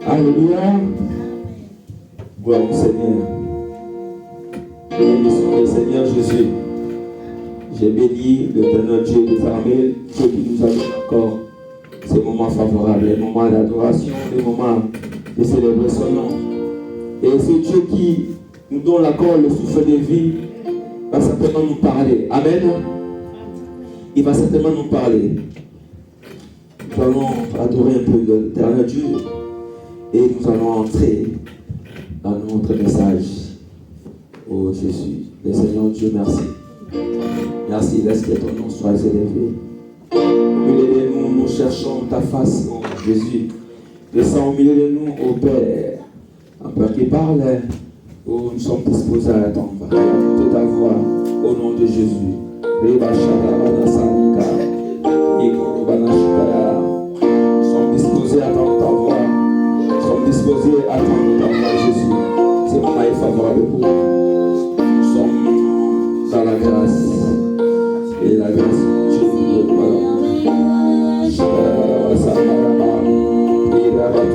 Alléluia. Gloire au Seigneur. Bénissons le Seigneur Jésus. J'ai béni l'éternel Dieu de Samuel, Dieu qui nous a donné encore ces moments favorables, les moments d'adoration, les moments de célébrer son nom. Et c'est Dieu qui nous donne encore le souffle de vie, va certainement nous parler. Amen. Il va certainement nous parler. Nous allons adorer un peu l'éternel Dieu et nous allons entrer dans notre message. Oh Jésus, le Seigneur Dieu, merci. Merci, laisse que ton nom soit élevé. Au milieu de nous, nous cherchons ta face, oh Jésus. Descends au milieu de nous, ô Père. Un Père qui parle, oh, nous sommes disposés à attendre. Écoutez ta voix, au nom de Jésus. Nous sommes disposés à attendre ta voix. Nous sommes disposés à attendre ta voix, Jésus. C'est moment est favorable pour nous. Nous sommes dans la grâce. Et la grâce de Dieu nous donne. Merveilleux.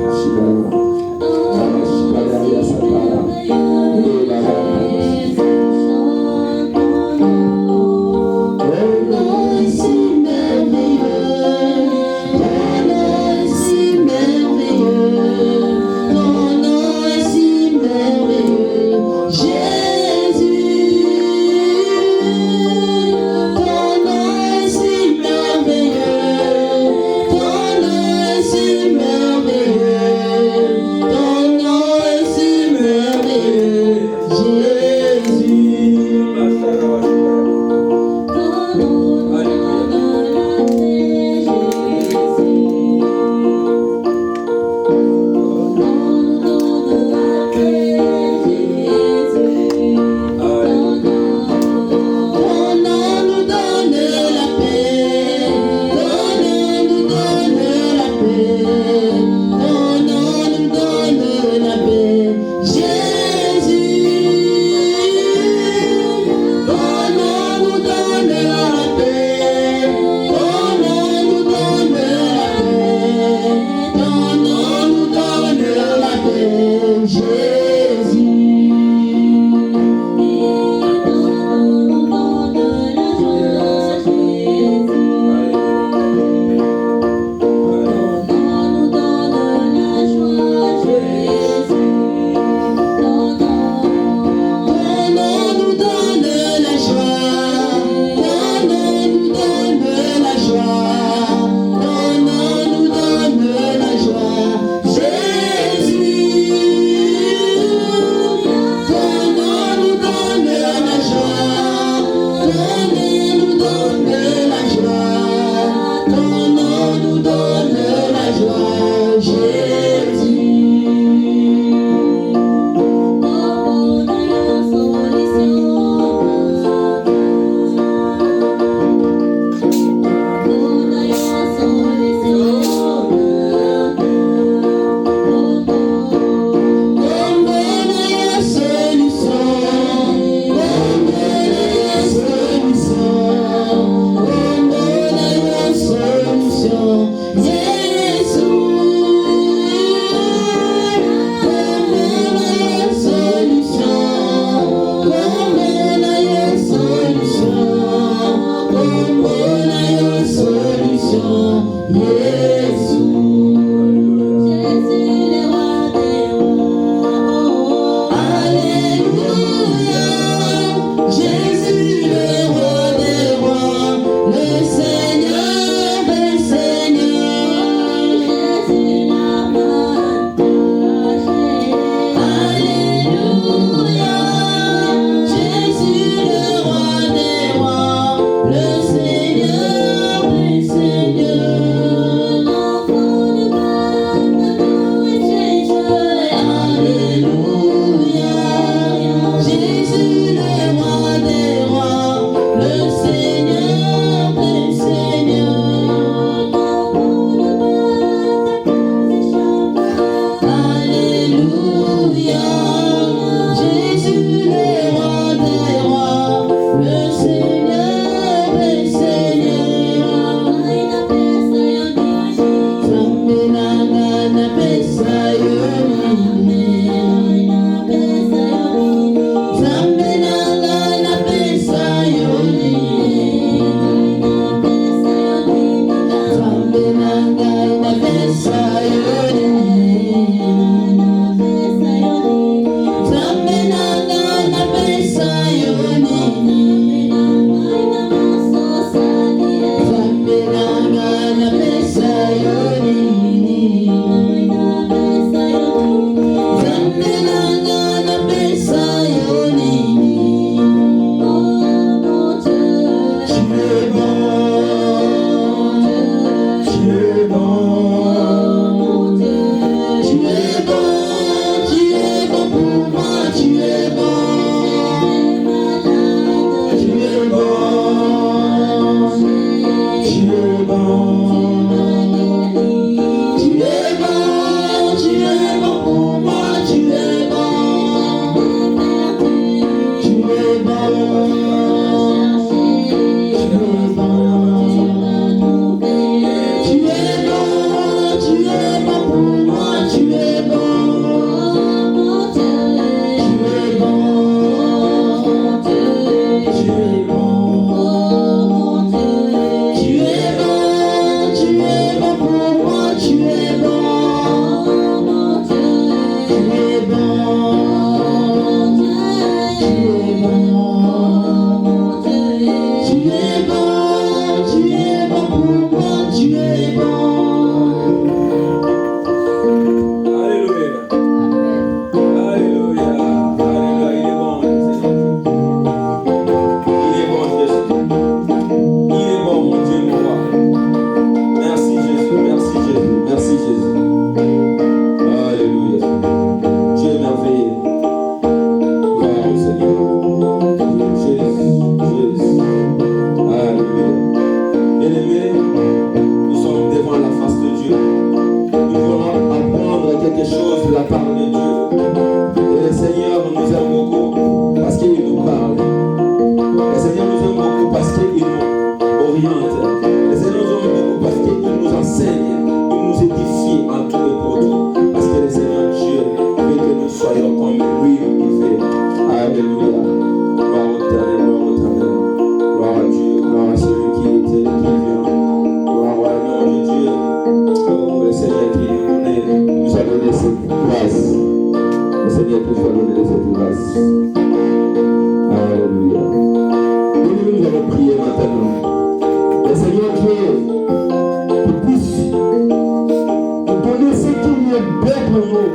bon pour nous,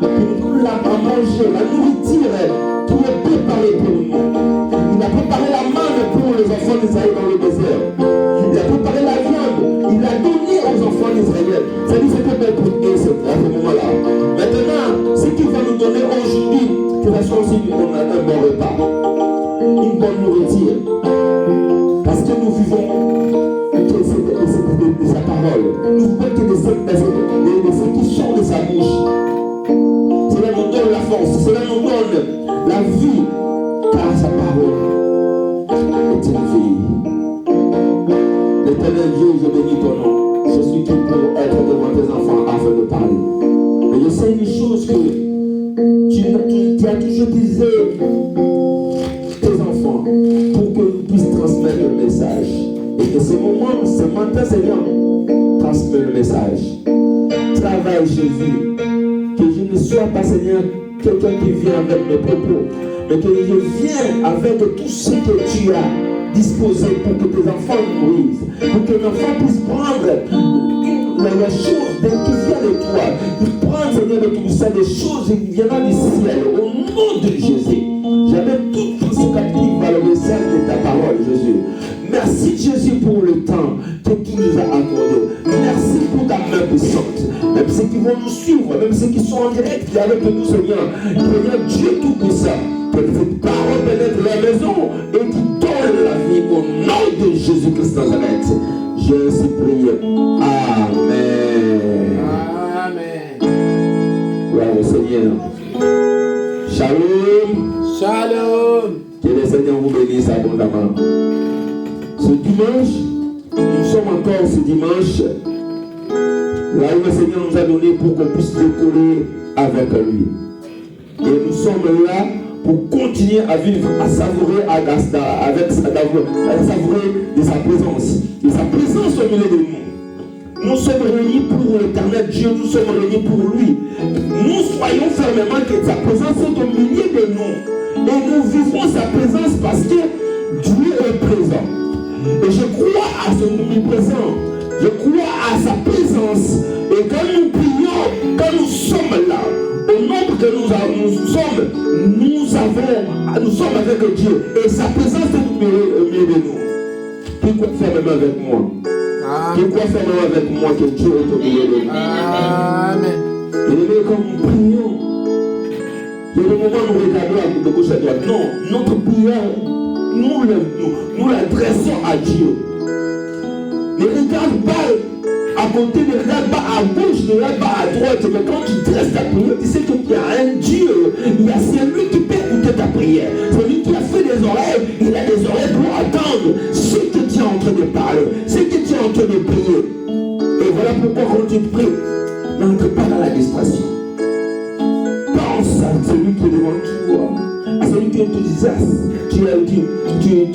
qui nous l'a à manger, la nourriture qui est préparée pour nous. Il a préparé la manne pour les enfants d'Israël dans le désert. Il a préparé la viande, il l'a donné aux enfants d'Israël. C'est-à-dire que c'était bien pour eux à ce moment-là. Maintenant, ce qu'il va nous donner aujourd'hui, que ce soit aussi un bon repas, une bonne nourriture. Parce que nous vivons de sa parole. Nous vivons que de ce qui sort de sa bouche. Cela nous donne la force, cela nous donne la vie, car sa parole est une vie. L'éternel Dieu, je bénis ton nom. Je suis qui pour être devant tes enfants afin de parler. Mais je sais une chose que tu as toujours utilisé tes enfants pour qu'ils puissent transmettre le message. Et que ce matin, Seigneur, transmet le message. Travaille, Jésus. Que je ne sois pas, Seigneur, quelqu'un qui vient avec mes propos, mais que je vienne avec tout ce que tu as disposé pour que tes enfants nourrissent, pour que l'enfant puisse prendre les choses qui viennent de toi. Il prend, Seigneur, de tout ça, des choses qui viennent du ciel, au nom de Jésus. J'avais toute pensée captive à le message de ta parole, Jésus. Merci, Jésus, pour le temps que tu nous as accordé. Merci pour ta main puissante. Même ceux qui vont nous suivre, même ceux qui sont en direct avec nous, Seigneur. Seigneur Dieu Tout-Puissant, que cette parole pénètre la maison et qui donne la vie au nom de Jésus-Christ Nazareth. Je suis prié. Amen. Amen. Gloire au Seigneur. Shalom. Shalom. Que le Seigneur vous bénisse abondamment. Ce dimanche, nous sommes encore ce dimanche, là où le Seigneur nous a donné pour qu'on puisse décoller avec lui. Et nous sommes là pour continuer à vivre, à savourer, à savourer de sa présence. De sa présence au milieu de nous. Nous sommes réunis pour l'éternel Dieu, nous sommes réunis pour lui. Nous soyons fermement que sa présence est au milieu de nous. Et nous vivons sa présence parce que Dieu est présent. Et je crois à son omniprésent. Je crois à sa présence. Et quand nous prions, quand nous sommes là, au nombre que nous sommes avec Dieu. Et sa présence est au milieu de nous. Qui croit fermement avec moi? Qui croit fermement avec moi que Dieu est au milieu de nous? Amen. Et quand nous prions, il y a des moments où nous regardons de gauche à droite. Non, notre prière, nous l'adressons à Dieu. Ne regarde pas à côté, ne regarde pas à gauche, ne regarde pas à droite. Mais quand tu dresses ta prière, tu sais qu'il y a un Dieu. Il y a celui qui peut écouter ta prière. Celui qui a fait des oreilles, il a des oreilles pour entendre ce que tu es en train de parler, ce que tu es en train de prier. Et voilà pourquoi quand tu pries, n'entre pas dans la distraction. Pense à celui qui est devant toi. À celui qui enthousiasme, tu es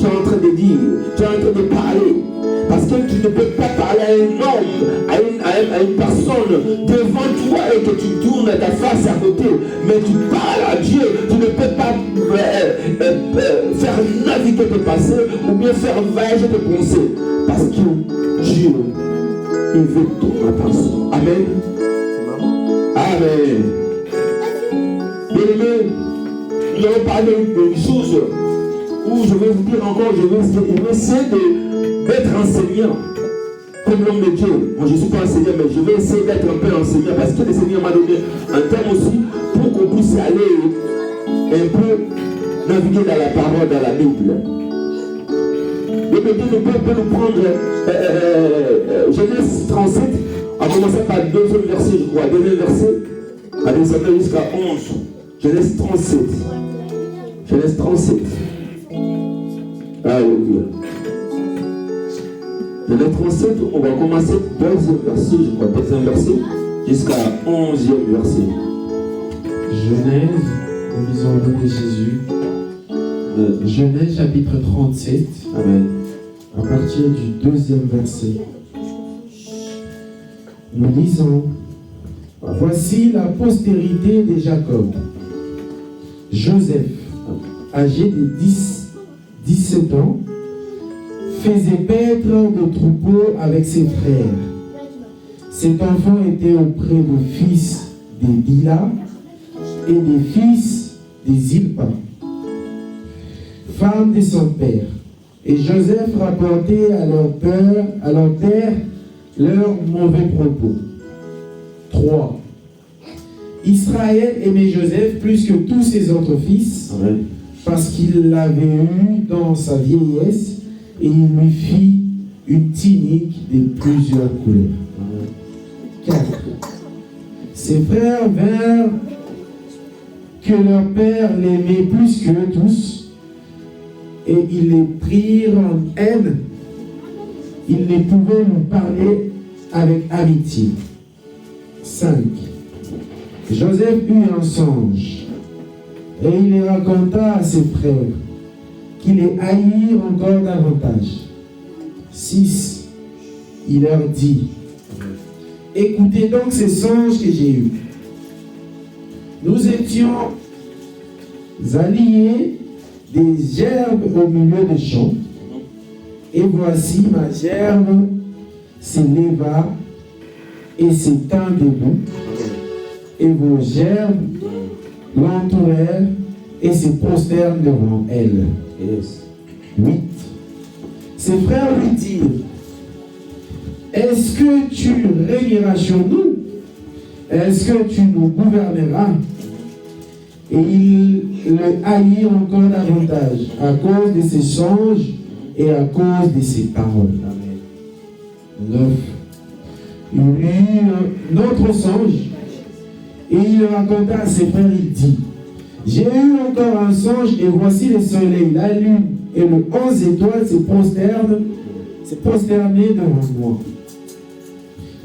en train de dire, tu es en train de parler. Parce que tu ne peux pas parler à un homme, à une personne devant toi et que tu tournes ta face à côté. Mais tu parles à Dieu, tu ne peux pas faire naviguer tes pensées ou bien faire voyager tes pensées. Parce que Dieu, il veut ton attention. Amen. Amen. Bien-aimés, nous allons parler d'une chose où je vais vous dire encore, je vais essayer d'être enseignant comme l'homme de Dieu. Moi je ne suis pas enseignant, mais je vais essayer d'être un peu enseignant parce que le Seigneur m'a donné un thème aussi pour qu'on puisse aller un peu naviguer dans la parole, dans la Bible. Le Dieu ne peut nous prendre Genèse 37, à commencer par le deuxième verset, je crois, deuxième verset, à descendre jusqu'à 11. Genèse 37. Genèse 37. Alléluia. Genèse 37, on va commencer deuxième verset, je crois, deuxième verset, jusqu'à 11e verset. Genèse, nous lisons le nom de Jésus. Genèse chapitre 37. Amen. À partir du 2e verset. Nous lisons: voici la postérité de Jacob. Joseph, âgé de 17 ans, faisait paître de troupeaux avec ses frères. Cet enfant était auprès des fils des Bila et des fils des Zilpa, femme de son père. Et Joseph rapportait à leur père leurs mauvais propos. 3. Israël aimait Joseph plus que tous ses autres fils, Amen. parce qu'il l'avait eu dans sa vieillesse, et il lui fit une tunique de plusieurs couleurs. 4. Ses frères vinrent que leur père l'aimait plus qu'eux tous, et ils les prirent en haine. Ils ne pouvaient lui parler avec amitié. 5. Joseph eut un songe, et il les raconta à ses frères, qui les haïrent encore davantage. 6. Il leur dit, écoutez donc ces songes que j'ai eus. Nous étions alliés des gerbes au milieu des champs, et voici ma gerbe se leva et s'étend debout, et vos gerbes l'entourèrent et se prosternent devant elle. Yes. 8. Ses frères lui dirent, est-ce que tu régneras sur nous? Est-ce que tu nous gouverneras? Et ils le haïrent encore davantage à cause de ses songes et à cause de ses paroles. 9. Il eut un autre songe et il le raconta à ses frères. Il dit, j'ai eu encore un songe et voici le soleil, la lune et le 11 étoiles se prosternaient devant moi.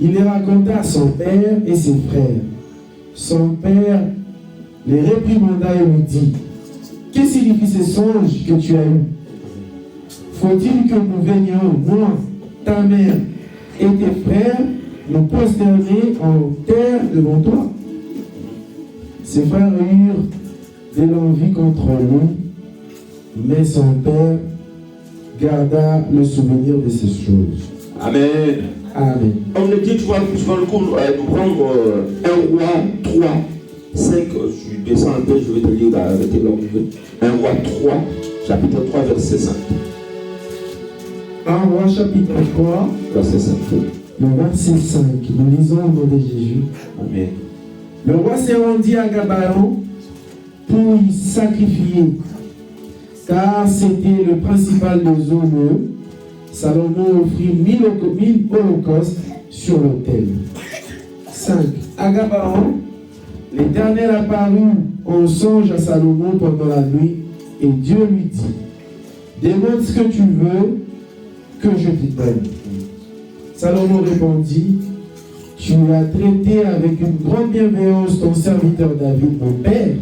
Il les raconta à son père et ses frères. Son père les réprimanda et lui dit, que signifie ce songe que tu as eu? Faut-il que nous venions, moi, ta mère et tes frères, nous prosterner en terre devant toi? Ses frères eurent de l'envie contre lui, mais son père garda le souvenir de ces choses. Amen. Amen. On me dit, tu vas nous prendre 1 Roi 3, 5, je descends un peu, je vais te lire avec tes langues. 1 Roi 3, chapitre 3, verset 5. 1 Roi chapitre 3, Verset 5. le verset 5. Nous lisons au nom de Jésus. Amen. Le roi s'est rendu à Gabaon pour y sacrifier, car c'était le principal des honneurs. Salomon offrit 1000 holocaustes sur l'autel. 5. À Gabaon, l'Éternel apparut en songe à Salomon pendant la nuit, et Dieu lui dit, demande ce que tu veux que je te donne. Salomon répondit, tu as traité avec une grande bienveillance ton serviteur David, mon père,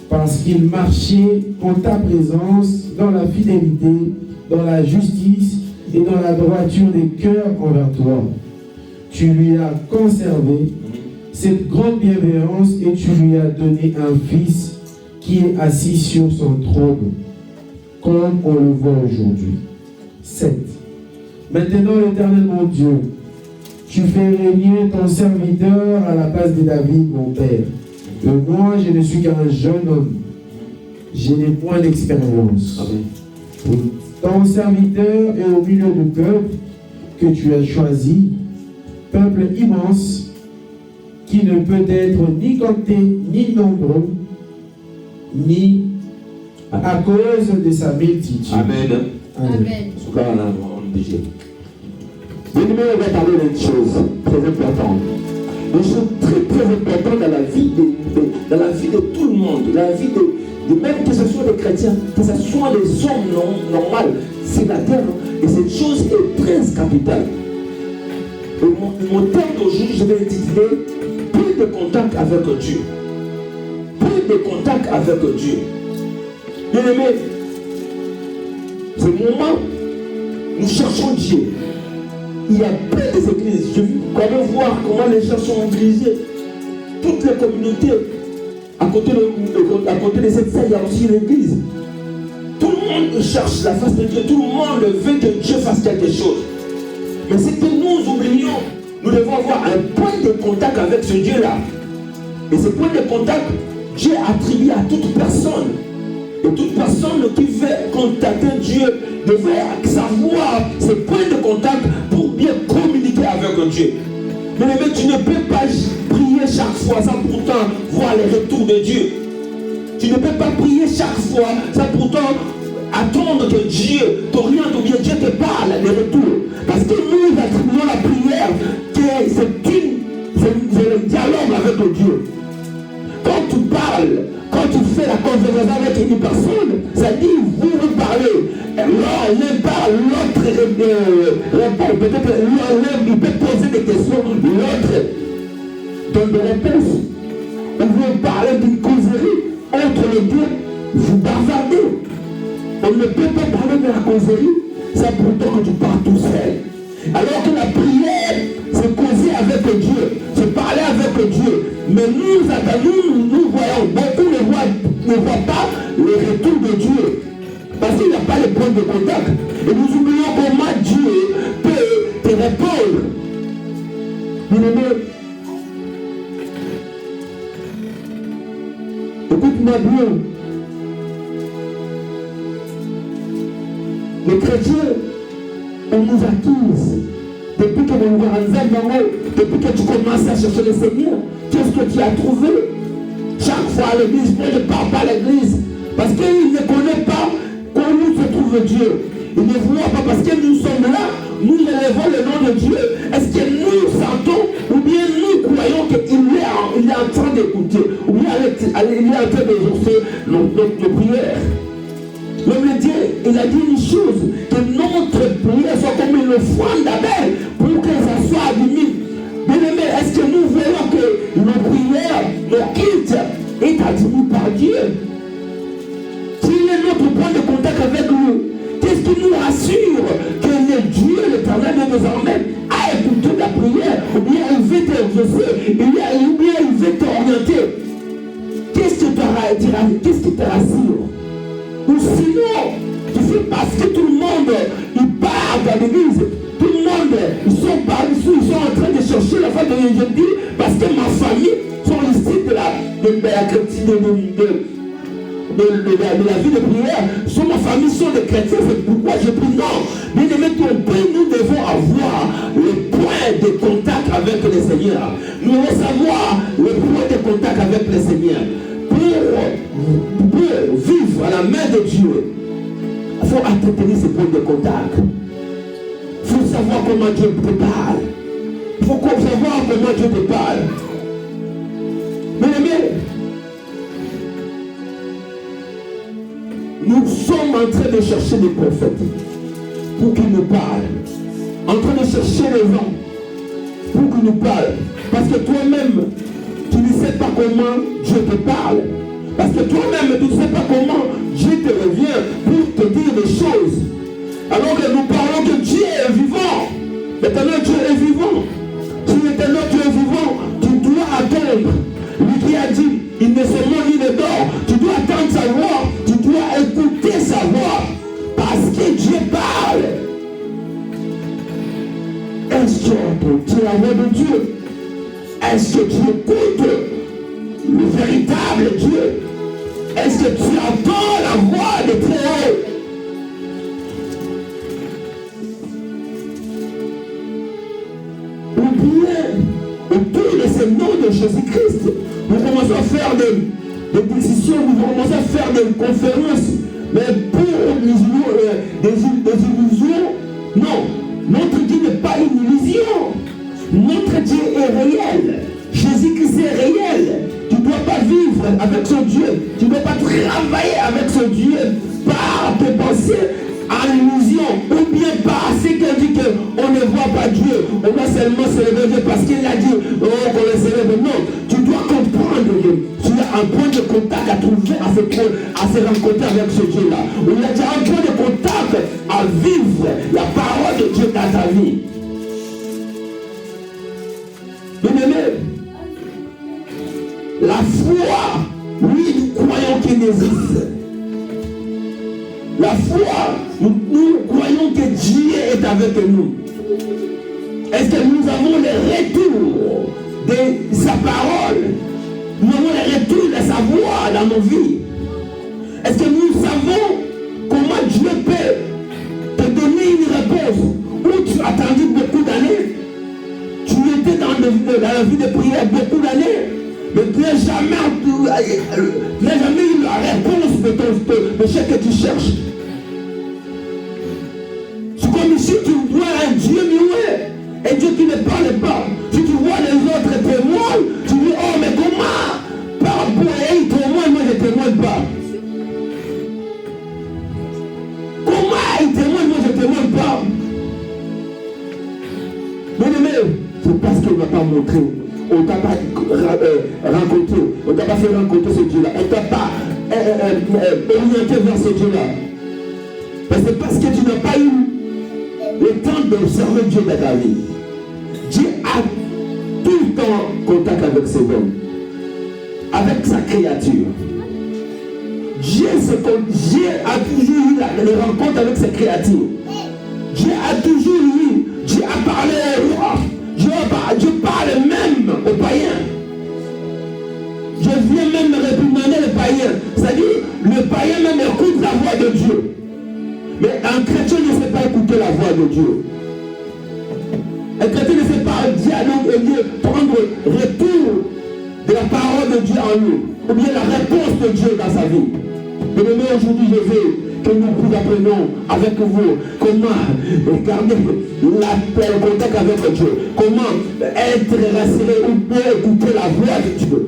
parce qu'il marchait en ta présence dans la fidélité, dans la justice et dans la droiture des cœurs envers toi. Tu lui as conservé cette grande bienveillance et tu lui as donné un fils qui est assis sur son trône, comme on le voit aujourd'hui. 7. Maintenant, l'Éternel mon Dieu, tu fais régner ton serviteur à la place de David, mon père. Et moi, je ne suis qu'un jeune homme. Je n'ai point d'expérience. Ton serviteur est au milieu du peuple que tu as choisi, peuple immense, qui ne peut être ni compté, ni nombreux, ni à cause de sa multitude. Amen. Amen. Bien-aimé, on va parler d'une chose très importante. Une chose très très importante dans la vie de tout le monde, dans la vie de même que ce soit des chrétiens, que ce soit des hommes normaux, c'est la terre. Et cette chose est très capitale. Et mon thème d'aujourd'hui, je vais intituler plus de contact avec Dieu. Plus de contact avec Dieu. Bien-aimé, ce moment, nous cherchons Dieu. Il y a plein d'églises. Je vais voir comment les gens sont mobilisés. Toutes les communautés. À côté de cette salle, il y a aussi l'église. Tout le monde cherche la face de Dieu. Tout le monde veut que Dieu fasse quelque chose. Mais c'est que nous oublions. nous devons avoir un point de contact avec ce Dieu-là. Et ce point de contact, Dieu attribue à toute personne. Et toute personne qui veut contacter Dieu devrait savoir ce point de contact pour bien communiquer avec Dieu. Mais tu ne peux pas prier chaque fois sans pourtant voir les retours de Dieu. Tu ne peux pas prier chaque fois sans pourtant attendre que Dieu t'oriente ou bien Dieu te parle des retours. Parce que nous attribuons la prière que c'est le dialogue avec le Dieu. Quand tu parles, quand tu fais la conversation avec une personne, ça dit vous parlez. L'un parle, l'autre répond. Peut-être l'un il peut poser des questions, l'autre donne des réponses. On veut parler d'une causerie entre les deux, vous bavardez. On ne peut pas parler de la causerie, c'est pourtant que tu parles tout seul. Alors que la prière, c'est causer avec Dieu, c'est parler avec Dieu. Mais nous voyons, beaucoup ne voient pas le retour de Dieu. Parce qu'il n'y a pas le point de contact. Et nous oublions comment Dieu peut te répondre. Bien-aimé, écoute-moi bien. Les chrétiens, on nous accuse. Depuis que tu commences à chercher le Seigneur, qu'est-ce que tu as trouvé? Chaque fois à l'église, moi je ne parle pas à l'église. Parce qu'ils ne connaissent pas où se trouve Dieu. Ils ne voient pas parce que nous sommes là, nous élevons le nom de Dieu. Est-ce que nous sentons ou bien nous croyons qu'il est en train d'écouter ou bien il est en train d'exaucer nos prières? L'homme de Dieu, il a dit une chose, que notre prière soit comme une offrande d'Abel pour que ça soit admis. Bien-aimé, est-ce que nous voyons que nos prières, nos cultes est admis par Dieu? S'il est notre point de contact avec nous, qu'est-ce qui nous rassure que le Dieu, l'Éternel de désormais, a écouté la prière, ou bien il veut t'exaucer, ou bien il veut t'orienter? Qu'est-ce qui te rassure? Ou sinon, tu fais parce que tout le monde, il part dans l'église, tout le monde, ils sont en train de chercher la foi de Jésus, parce que ma famille sont ici de la vie de prière, ma famille sont des chrétiens, c'est pourquoi je prie. Non, bien aimé, nous devons avoir le point de contact avec le Seigneur. Nous devons savoir le point de contact avec le Seigneur. Pour vivre à la main de Dieu, il faut entretenir ce point de contact. Il faut savoir comment Dieu te parle. Il faut savoir comment Dieu te parle. Mais nous sommes en train de chercher des prophètes pour qu'ils nous parlent. En train de chercher les gens pour qu'ils nous parlent. Parce que toi-même, tu ne sais pas comment Dieu te parle. Parce que toi-même, tu ne sais pas comment Dieu te revient pour te dire des choses. Alors que nous parlons que Dieu est vivant. L'éternel Dieu est vivant. Si l'éternel Dieu est vivant, tu dois attendre. Lui qui a dit, il ne se ment ni ne dort. Tu dois attendre sa voix. Tu dois écouter sa voix. Parce que Dieu parle. Est-ce que tu es la voix de Dieu? Est-ce que tu écoutes le véritable Dieu? Est-ce que tu entends la voix de Très-Haut? Ou bien, autour de ce nom de Jésus-Christ, nous commençons à faire des décisions, nous commençons à faire des conférences, mais pour des illusions, non. Notre Dieu n'est pas une illusion. Notre Dieu est réel. Jésus-Christ est réel. Tu ne dois pas vivre avec ce Dieu. Tu ne dois pas travailler avec ce Dieu par tes pensées en illusion ou bien par ce qu'il dit qu'on ne voit pas Dieu. On va seulement célébrer Dieu parce qu'il a dit qu'on le célèbre. Non, tu dois comprendre que tu as un point de contact à trouver, à se rencontrer avec ce Dieu-là. Il y a déjà un point de contact à vivre la parole de Dieu dans ta vie. Bien-aimé, la foi, oui, nous croyons qu'il existe. La foi, nous croyons que Dieu est avec nous. Est-ce que nous avons le retour de sa parole? Nous avons le retour de sa voix dans nos vies. Est-ce que nous savons comment Dieu peut te donner une réponse où tu as attendu beaucoup d'années? Tu étais dans la vie de prière beaucoup d'années, mais tu n'as jamais eu la réponse de ce que tu cherches. C'est comme si tu vois un Dieu muet, un Dieu qui ne parle pas. Si tu vois les autres témoins, tu dis, oh mais comment? Par rapport à eux, témoignent, moi je ne témoigne pas. Comment ils témoignent, moi je ne témoigne pas. Mais c'est parce qu'il ne m'a pas montré. On ne t'a pas rencontré. On ne t'a pas fait rencontrer ce Dieu-là. On ne t'a pas orienté vers ce Dieu-là. Mais c'est parce que tu n'as pas eu le temps d'observer Dieu dans ta vie. Dieu a tout le temps contact avec ses hommes, avec sa créature. Dieu a toujours eu les rencontres avec sa créature. Dieu a toujours eu, Dieu a parlé aux rois. Dieu parle même aux païens. Je viens même réprimander les païens. C'est-à-dire, le païen même écoute la voix de Dieu. Mais un chrétien ne sait pas écouter la voix de Dieu. Un chrétien ne sait pas dialoguer, prendre retour de la parole de Dieu en nous, ou bien la réponse de Dieu dans sa vie. Mais aujourd'hui, je veux que nous apprenons avec vous comment garder le contact avec Dieu, comment être rassuré ou bien écouter la voix de Dieu.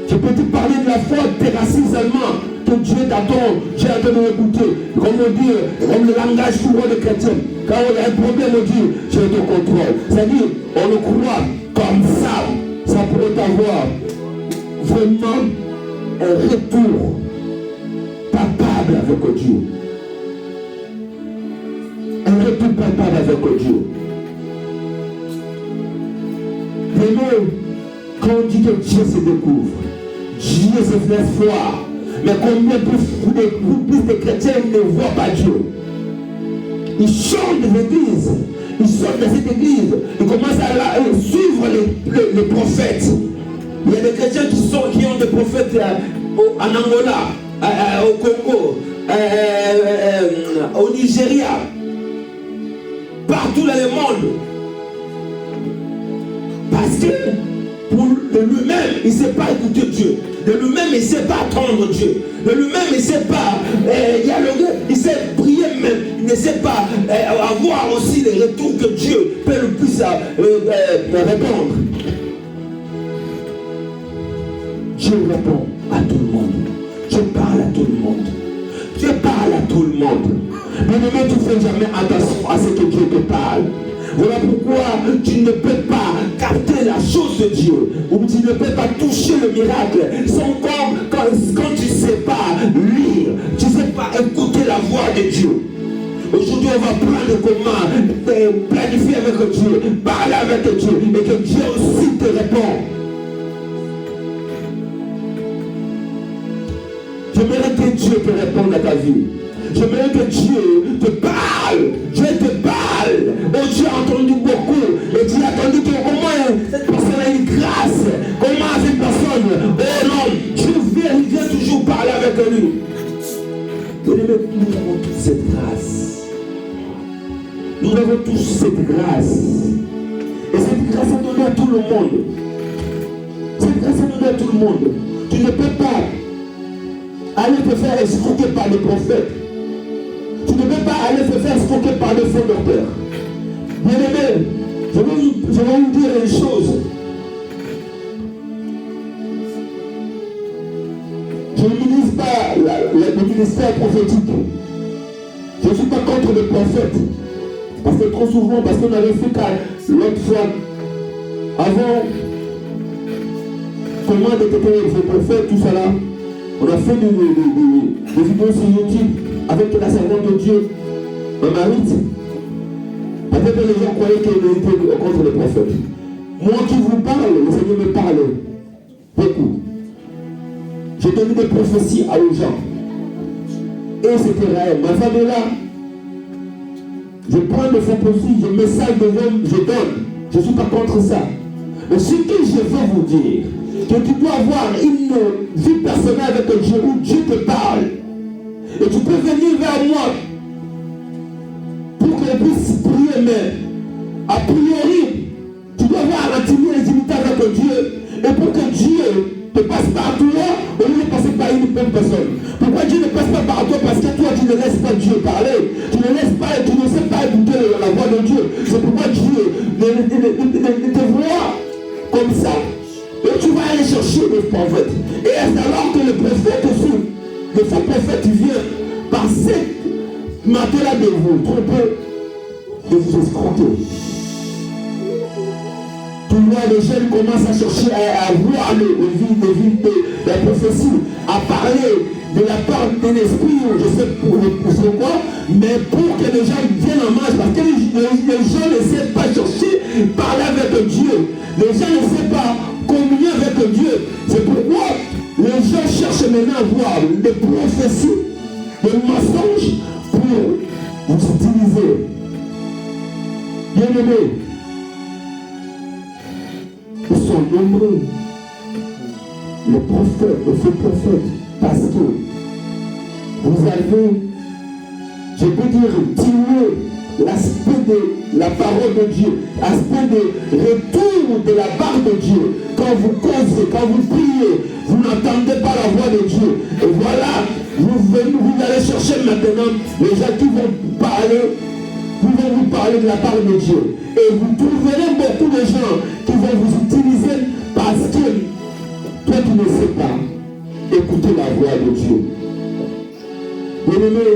Je peux te parler de la foi terrassée seulement, que Dieu t'attend, Dieu est en train d'écouter. Comme on dit, comme le langage souvent de chrétien. Quand on a un problème, on dit, j'ai ton contrôle. C'est-à-dire, on le croit comme ça. Ça pourrait avoir vraiment un retour palpable avec Dieu. Un retour palpable avec Dieu. Vraiment, quand on dit que Dieu se découvre, Dieu se fait foi. Mais combien plus de chrétiens ne voient pas Dieu? Ils sortent de l'église. Ils sortent de cette église. Ils commencent à suivre les prophètes. Il y a des chrétiens qui ont des prophètes en Angola, au Congo, au Nigeria, partout dans le monde. Parce que pour lui-même, il ne sait pas écouter Dieu. De lui-même, il ne sait pas attendre Dieu. De lui-même, il ne sait pas dialoguer. Il sait prier même. Il ne sait pas avoir aussi les retours que Dieu peut le plus répondre. Dieu répond à tout le monde. Dieu parle à tout le monde. Dieu parle à tout le monde. Mais ne tu ne fais jamais attention à ce que Dieu te parle. Voilà pourquoi tu ne peux pas capter la chose de Dieu, ou tu ne peux pas toucher le miracle sans quand tu ne sais pas lire, tu ne sais pas écouter la voix de Dieu. Aujourd'hui, on va prendre comment planifier avec Dieu, parler avec Dieu, et que Dieu aussi te répond. J'aimerais que Dieu te réponde à ta vie. J'aimerais que Dieu te parle. Dieu te parle. Oh, Dieu a entendu beaucoup. Et Dieu a entendu que comment cette personne a une grâce. Comment cette personne. Oh non, Dieu vient toujours parler avec lui. Nous avons toute cette grâce. Nous avons tous cette grâce. Et cette grâce est donnée à tout le monde. Cette grâce est donnée à tout le monde. Tu ne peux pas aller te faire escroquer par les prophètes. Tu ne peux pas aller te faire escroquer par les faux docteurs. Bien aimé, je vais vous dire une chose. Je n'utilise pas le ministère prophétique. Je ne suis pas contre les prophètes. Parce que trop souvent, parce qu'on avait fait qu'à l'autre fois, avant, comment détecter les prophètes, tout ça là. On a fait des vidéos sur YouTube avec la servante de Dieu, un mari. Peut-être que les gens croyaient qu'elle était contre les prophètes. Moi qui vous parle, le Seigneur me parle beaucoup. J'ai donné des prophéties aux gens. Et c'était réel. Ma femme est là. Je prends des photos aussi, je mets ça de l'homme, je donne. Je ne suis pas contre ça. Mais ce que je veux vous dire, que tu dois avoir une vie personnelle avec Dieu où Dieu te parle. Et tu peux venir vers moi pour que je puisse prier, mais a priori, tu dois avoir l'intimité avec Dieu. Et pour que Dieu te passe par toi, au lieu de passer par une même personne. Pourquoi Dieu ne passe pas par toi? Parce que toi, tu ne laisses pas Dieu parler. Tu ne laisses pas, tu ne sais pas écouter la voix de Dieu. C'est pourquoi Dieu ne te voit comme ça. Et tu vas aller chercher le prophète. Et c'est alors que le prophète aussi, le faux prophète, vient par cette matelas de vous tromper, de vous escroquer. Tu vois, les jeunes commencent à chercher à voir la prophétie, à parler de la part d'un esprit, ou je sais pour quoi, mais pour que les gens viennent en marche, parce que les gens ne savent pas chercher, parler avec Dieu. Les gens ne savent pas communier avec Dieu. C'est pourquoi les gens cherchent maintenant à voir des prophéties, des mensonges pour vous utiliser. Bien-aimés, ils sont nombreux, les prophètes, les faux prophètes, parce que vous avez, je peux dire, dilué l'aspect de la parole de Dieu, l'aspect de retour de la part de Dieu. Quand vous causez, quand vous priez, vous n'entendez pas la voix de Dieu. Et voilà, vous allez chercher maintenant les gens qui vont vous parler de la part de Dieu. Et vous trouverez beaucoup de gens qui vont vous utiliser parce que toi tu ne sais pas écouter la voix de Dieu. Bien-aimé,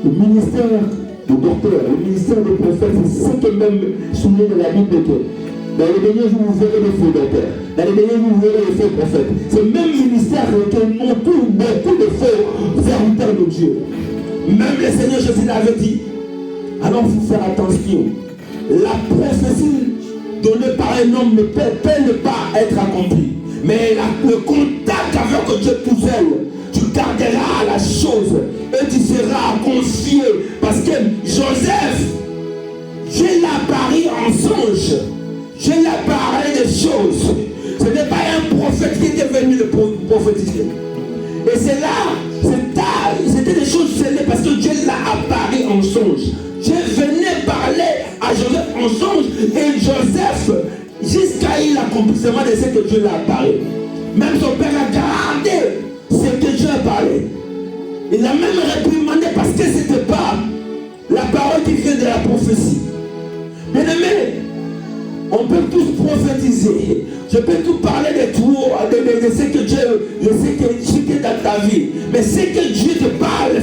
le ministère du docteur, le ministère du prophète, c'est ce que même souligné dans la Bible que dans les derniers jours vous verrez les faux docteurs, dans les derniers jours vous verrez les faux prophètes. C'est le même ministère que nous tous beaucoup de faux serviteurs de Dieu. Même le Seigneur Jésus l'avait dit. Alors il faut faire attention. La prophétie donnée par un homme ne peut ne pas être accomplie. Mais le contact avec Dieu tout seul, tu garderas la chose et tu seras confié. Parce que Joseph, Dieu l'a parlé en songe. Dieu l'a parlé des choses. Ce n'est pas un prophète qui était venu le prophétiser. Et c'est là, c'était des choses scellées parce que Dieu l'a apparu en songe. Dieu venait parler à Joseph en songe et Joseph, jusqu'à l'accomplissement de ce que Dieu l'a apparu. Même son père a gardé ce que Dieu a parlé. Il a même réprimandé parce que ce n'était pas la parole qui vient de la prophétie. Bien aimé, on peut tous prophétiser. Je peux tout parler de tout, de ce que Dieu, de ce qui est dans ta vie. Mais ce que Dieu te parle,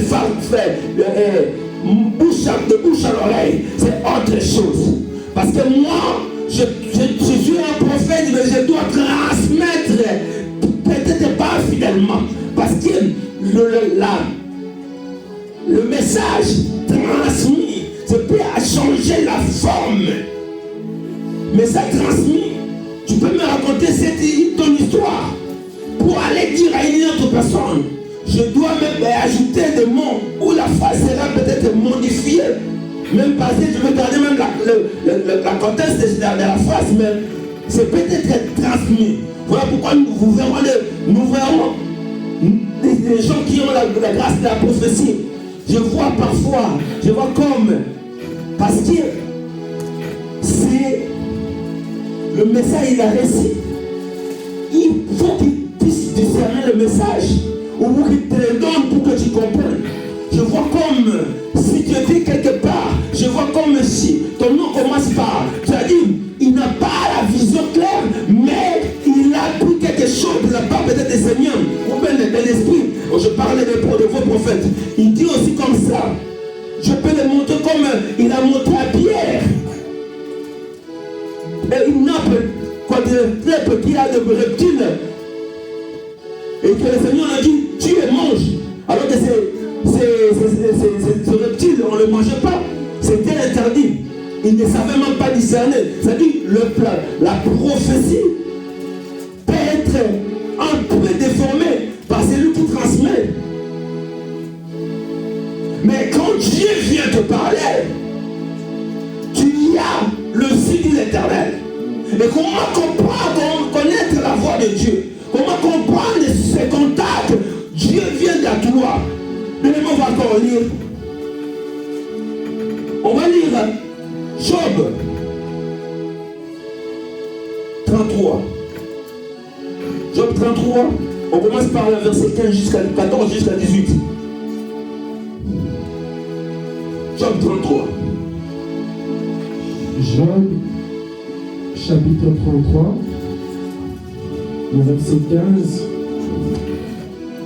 de bouche à l'oreille, c'est autre chose. Parce que moi, je suis un prophète, mais je dois transmettre, peut-être pas fidèlement. Parce que le message transmis, c'est peut changer la forme. Mais ça transmis, tu peux me raconter ton histoire pour aller dire à une autre personne. Je dois même ajouter des mots où la phrase sera peut-être modifiée. Même parce que je vais garder même la contexte de la phrase, mais c'est peut-être transmis. Voilà pourquoi nous verrons les gens qui ont la grâce de la prophétie. Je vois parfois, comme, parce que c'est le message, il a réussi. Il faut qu'il puisse discerner le message. Ou qu'il te le donne pour que tu comprennes. Je vois comme si tu étais quelque part. Je vois comme si ton nom commence par. Tu as dit, il n'a pas la vision claire, mais il a pris quelque chose de la part peut-être des seigneurs, ou bien de l'esprit. Je parlais de vos prophètes. Il dit aussi comme ça. Je peux le montrer comme il a montré à Pierre. Et une nappe, quand il est très petit, a de reptiles. Et que le Seigneur a dit, tue et mange. Alors que ce reptile, on ne le mangeait pas. C'était interdit. Il ne savait même pas discerner. C'est-à-dire, la prophétie peut être un peu déformée par celui qui transmet. Mais Et quand Dieu vient te parler, tu y as le signe de l'Éternel. Et comment comprendre, connaître la voix de Dieu? Comment comprendre ces contacts? Dieu vient à toi. Mais on va encore lire. On va lire Job 33. Job 33. On commence par le verset 15 jusqu'à 14 jusqu'à 18. Job 33. Job, chapitre 33, le verset 15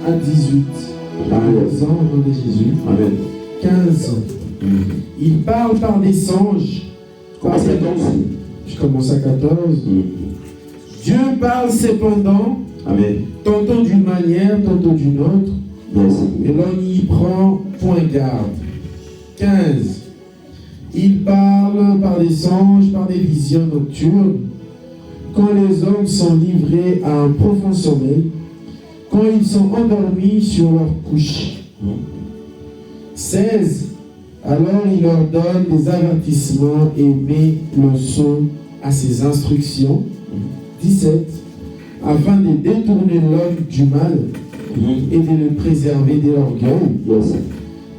à 18. Les anges de Jésus. Amen. 15. Il parle par des songes. Commence à 14. Je commence à 14. Dieu parle cependant, Amen. tantôt d'une manière, tantôt d'une autre, Yes. et l'on n'y prend point garde. 15. Il parle par des songes, par des visions nocturnes, quand les hommes sont livrés à un profond sommeil, quand ils sont endormis sur leur couche. 16. Alors il leur donne des avertissements et met le sceau à ses instructions. 17. Afin de détourner l'homme du mal et de le préserver de l'orgueil, Yes.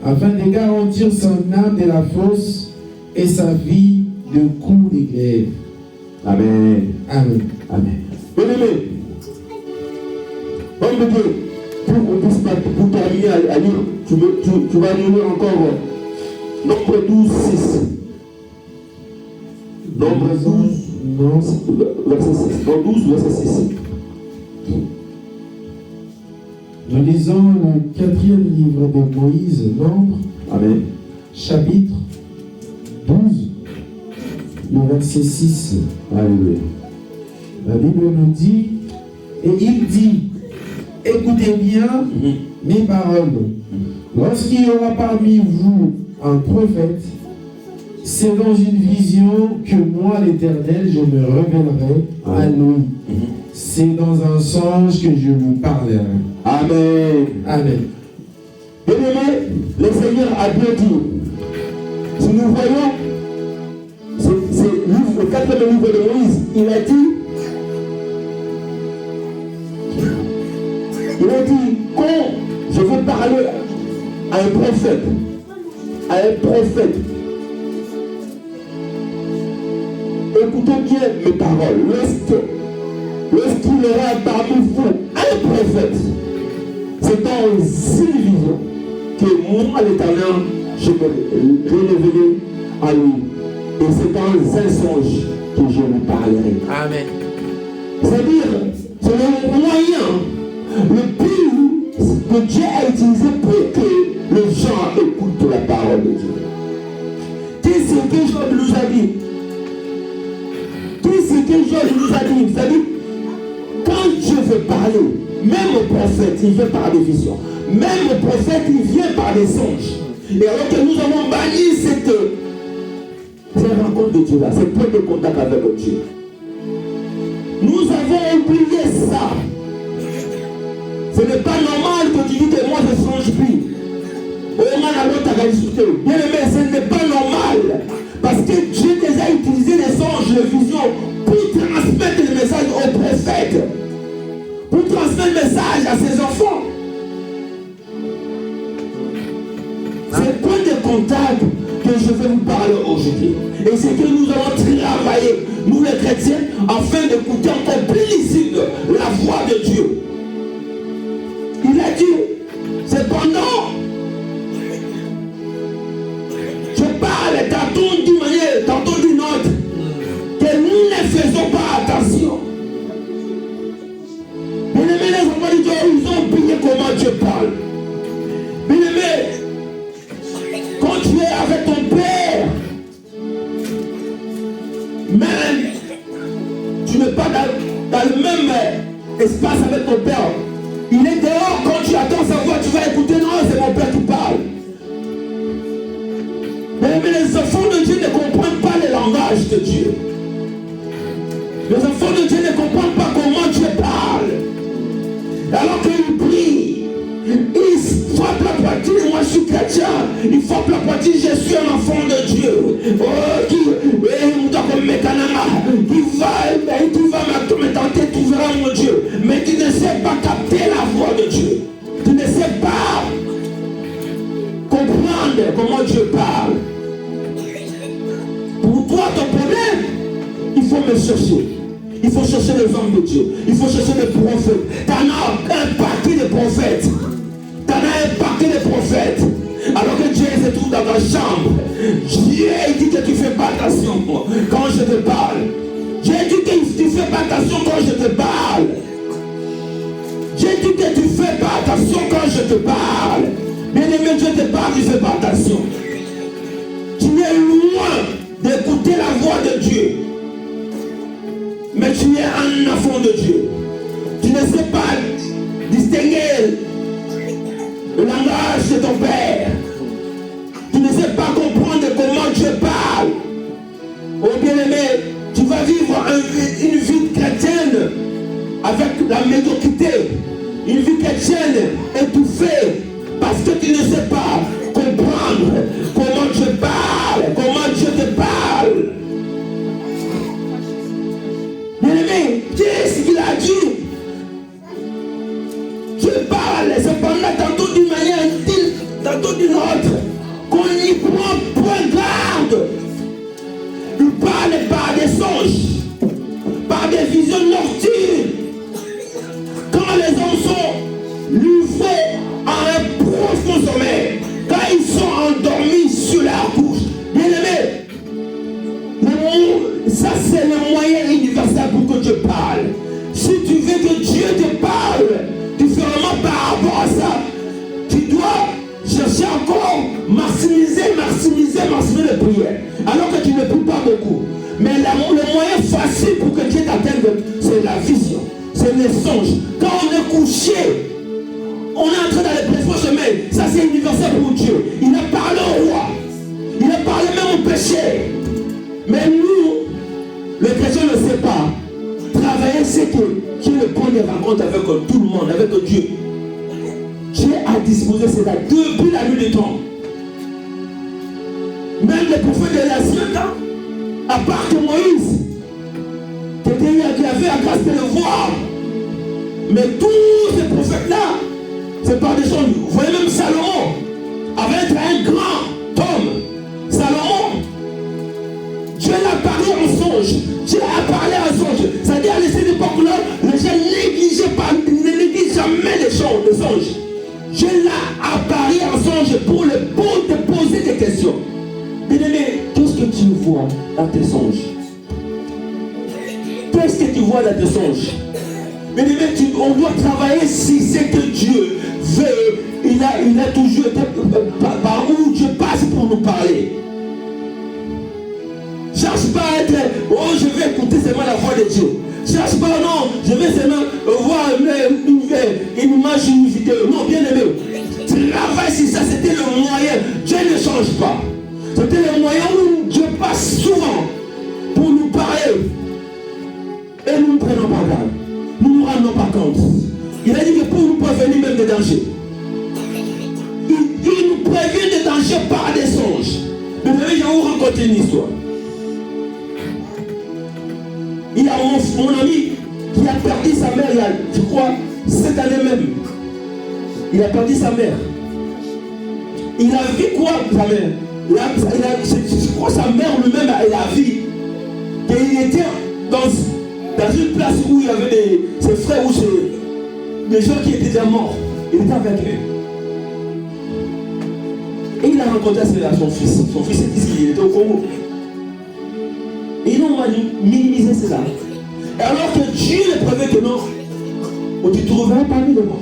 afin de garantir son âme de la fosse et sa vie de coups de glaive. Amen. Amen. Amen. Bien-aimé, homme de Dieu, pour qu'on puisse pour terminer à lire, tu vas lire encore Nombre 12, 6. Nombre 12, verset 6. Nombre 12, verset 6. Nous lisons le 4e livre de Moïse, Nombre, Amen. chapitre 12, le verset 6. Alléluia. La Bible nous dit, et il dit, écoutez bien mes paroles. Lorsqu'il y aura parmi vous un prophète, c'est dans une vision que moi, l'Éternel, je me révélerai à lui. C'est dans un songe que je lui parlerai. Amen. Amen. Bien-aimé, le Seigneur a bien dit. Si nous voyons, c'est le 4e livre de Moïse, il a dit, quand je veux parler à un prophète, écoutez bien mes paroles. Lorsqu'il y aura parmi vous un prophète, c'est dans une vision que moi, l'Éternel, je me révélerai à lui. Et c'est dans un songe que je lui parlerai. Amen. C'est-à-dire, c'est le moyen, le but que Dieu a utilisé pour que les gens écoutent la parole de Dieu. Qu'est-ce que Job nous a dit? Qu'est-ce que Job nous a dit? C'est-à-dire, quand Dieu veut parler, même le prophète, il vient par des visions. Même le prophète, il vient par des songes. Et alors que nous avons banni cette rencontre de Dieu là, cette point de contact avec Dieu. Nous avons oublié ça. Ce n'est pas normal que tu dis que moi je songe plus. Bien aimé, ce n'est pas normal. Parce que Dieu déjà utilisé les songes, les visions pour transmettre le message aux prophètes. Pour transmettre le message à ses enfants. C'est le point de contact que je vais vous parler aujourd'hui. Et c'est que nous allons travailler, nous les chrétiens, afin d'écouter encore plus lucide la voix de Dieu. Il a dit, cependant, je parle tantôt d'une manière, tantôt d'une autre, que nous ne faisons pas attention. Bien aimé, les enfants de Dieu, ils ont oublié comment Dieu parle. Bien aimé, quand tu es avec ton Père, même tu n'es pas dans le même espace avec ton Père. Il est dehors, quand tu attends sa voix, tu vas écouter, non, c'est mon Père qui parle. Mais les enfants de Dieu ne comprennent pas le langage de Dieu. Les enfants de Dieu ne comprennent pas comment Dieu parle. Alors qu'ils prient, ils frappent la poitrine. dire moi je suis chrétien, il faut que la dire je suis un enfant de Dieu. Qui va me tenter, tu verras mon Dieu. Mais tu ne sais pas capter la voix de Dieu. Tu ne sais pas comprendre comment Dieu parle. Pour toi, ton problème, il faut me chercher. Il faut chercher les hommes de Dieu. Il faut chercher les prophètes. Tu en as un paquet de prophètes. Tu en as un paquet de prophètes. Alors que Dieu se trouve dans ta chambre. Dieu dit que tu ne fais pas attention quand je te parle. Dieu dit que tu ne fais pas attention quand je te parle. Dieu dit que tu ne fais pas attention quand je te parle. Bien aimé, Dieu te parle, tu ne fais pas attention. Tu es loin d'écouter la voix de Dieu. Mais tu es un enfant de Dieu. Tu ne sais pas distinguer le langage de ton Père. Tu ne sais pas comprendre comment Dieu parle. Oh bien-aimé, tu vas vivre une vie chrétienne avec la médiocrité. Une vie chrétienne étouffée parce que tu ne sais pas comprendre comment Dieu parle, comment Dieu te parle. Bien-aimé, qu'est-ce qu'il a dit? Dieu parle, cependant, tantôt d'une manière utile, tantôt d'une autre, qu'on y prend point garde. Il parle par des songes, par des visions nocturnes. Quand les hommes sont livrés à un profond sommeil, quand ils sont endormis sur leur couche, bien-aimé, ça c'est le moyen universel pour que Dieu parle. Si tu veux que Dieu te parle différemment par rapport à ça, tu dois chercher encore maximiser les prières. Alors que tu ne pries pas beaucoup. Mais le moyen facile pour que Dieu t'atteigne, c'est la vision, c'est les songes. Quand on est couché, on est entré dans les profonds chemins. Ça c'est universel pour Dieu. Il a parlé au roi. Il a parlé même au péché. Mais nous, le chrétien ne sait pas. Travailler, c'est que Dieu ne prend des rencontres avec tout le monde, avec Dieu. Dieu a disposé cela depuis la nuit des temps. Même les prophètes de l'ancien temps, à part que Moïse, qui avait la grâce de le voir. Mais tous ces prophètes-là, c'est par des choses. Vous voyez même Salomon, avait été un grand homme. Salomon, Dieu l'a parlé en songe. Dieu a parlé en songe. C'est-à-dire à cette époque-là, les gens ne négligent jamais les songes. Dieu l'a apparu en songe pour te poser des questions. Bien-aimé, qu'est-ce que tu vois dans tes songes? Qu'est-ce que tu vois dans tes songes? Bien-aimé, on doit travailler si c'est que Dieu veut. Il a toujours été par où Dieu passe pour nous parler. Cherche pas à être, oh je vais écouter seulement la voix de Dieu. Cherche pas, non, je vais seulement voir une image, une vidéo. Non, bien aimé. Travaille si ça, c'était le moyen. Dieu ne change pas. C'était le moyen où Dieu passe souvent pour nous parler. Et nous ne prenons pas garde. Nous ne nous rendons pas compte. Il a dit que pour nous prévenir même des dangers. Il nous prévient des dangers par des songes. Mais je vais vous raconter une histoire. Il y a mon ami qui a perdu sa mère, je crois, cette année même. Il a perdu sa mère. Il a vu quoi, sa mère? Je crois que sa mère lui-même, elle a vu qu'il était dans une place où il y avait ses frères ou des gens qui étaient déjà morts. Il était avec eux. Et il a rencontré son fils. Son fils est ici, il était au Congo. Et ils ont minimisé cela. Et alors que Dieu les prévait que non, on te trouverait parmi les morts.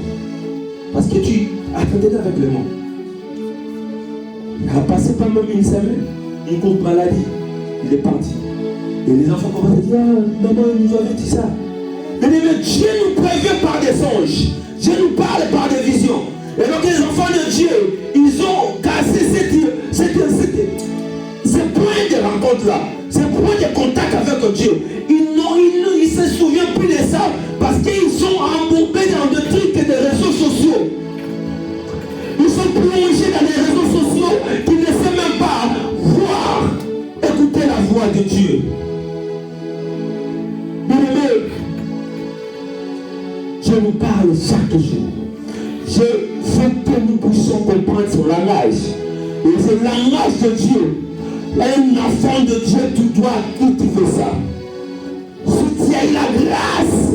Parce que tu attendais avec les morts. Il a passé par même une semaine, une courte maladie. Il est parti. Et les enfants commencent à dire, ah, maman, il nous avait dit ça. Mais Dieu nous prévient par des songes. Dieu nous parle par des visions. Et donc les enfants de Dieu, ils ont cassé ces points de rencontre-là. Ces points de contact avec Dieu. Ils ne se souviennent plus de ça parce qu'ils sont embourbés dans des trucs et des réseaux sociaux. Ils sont plongés Dieu nous parle chaque jour. Je veux que nous puissions comprendre son langage. Et ce langage de Dieu, un enfant de Dieu, tu dois cultiver ça. Si tu as la grâce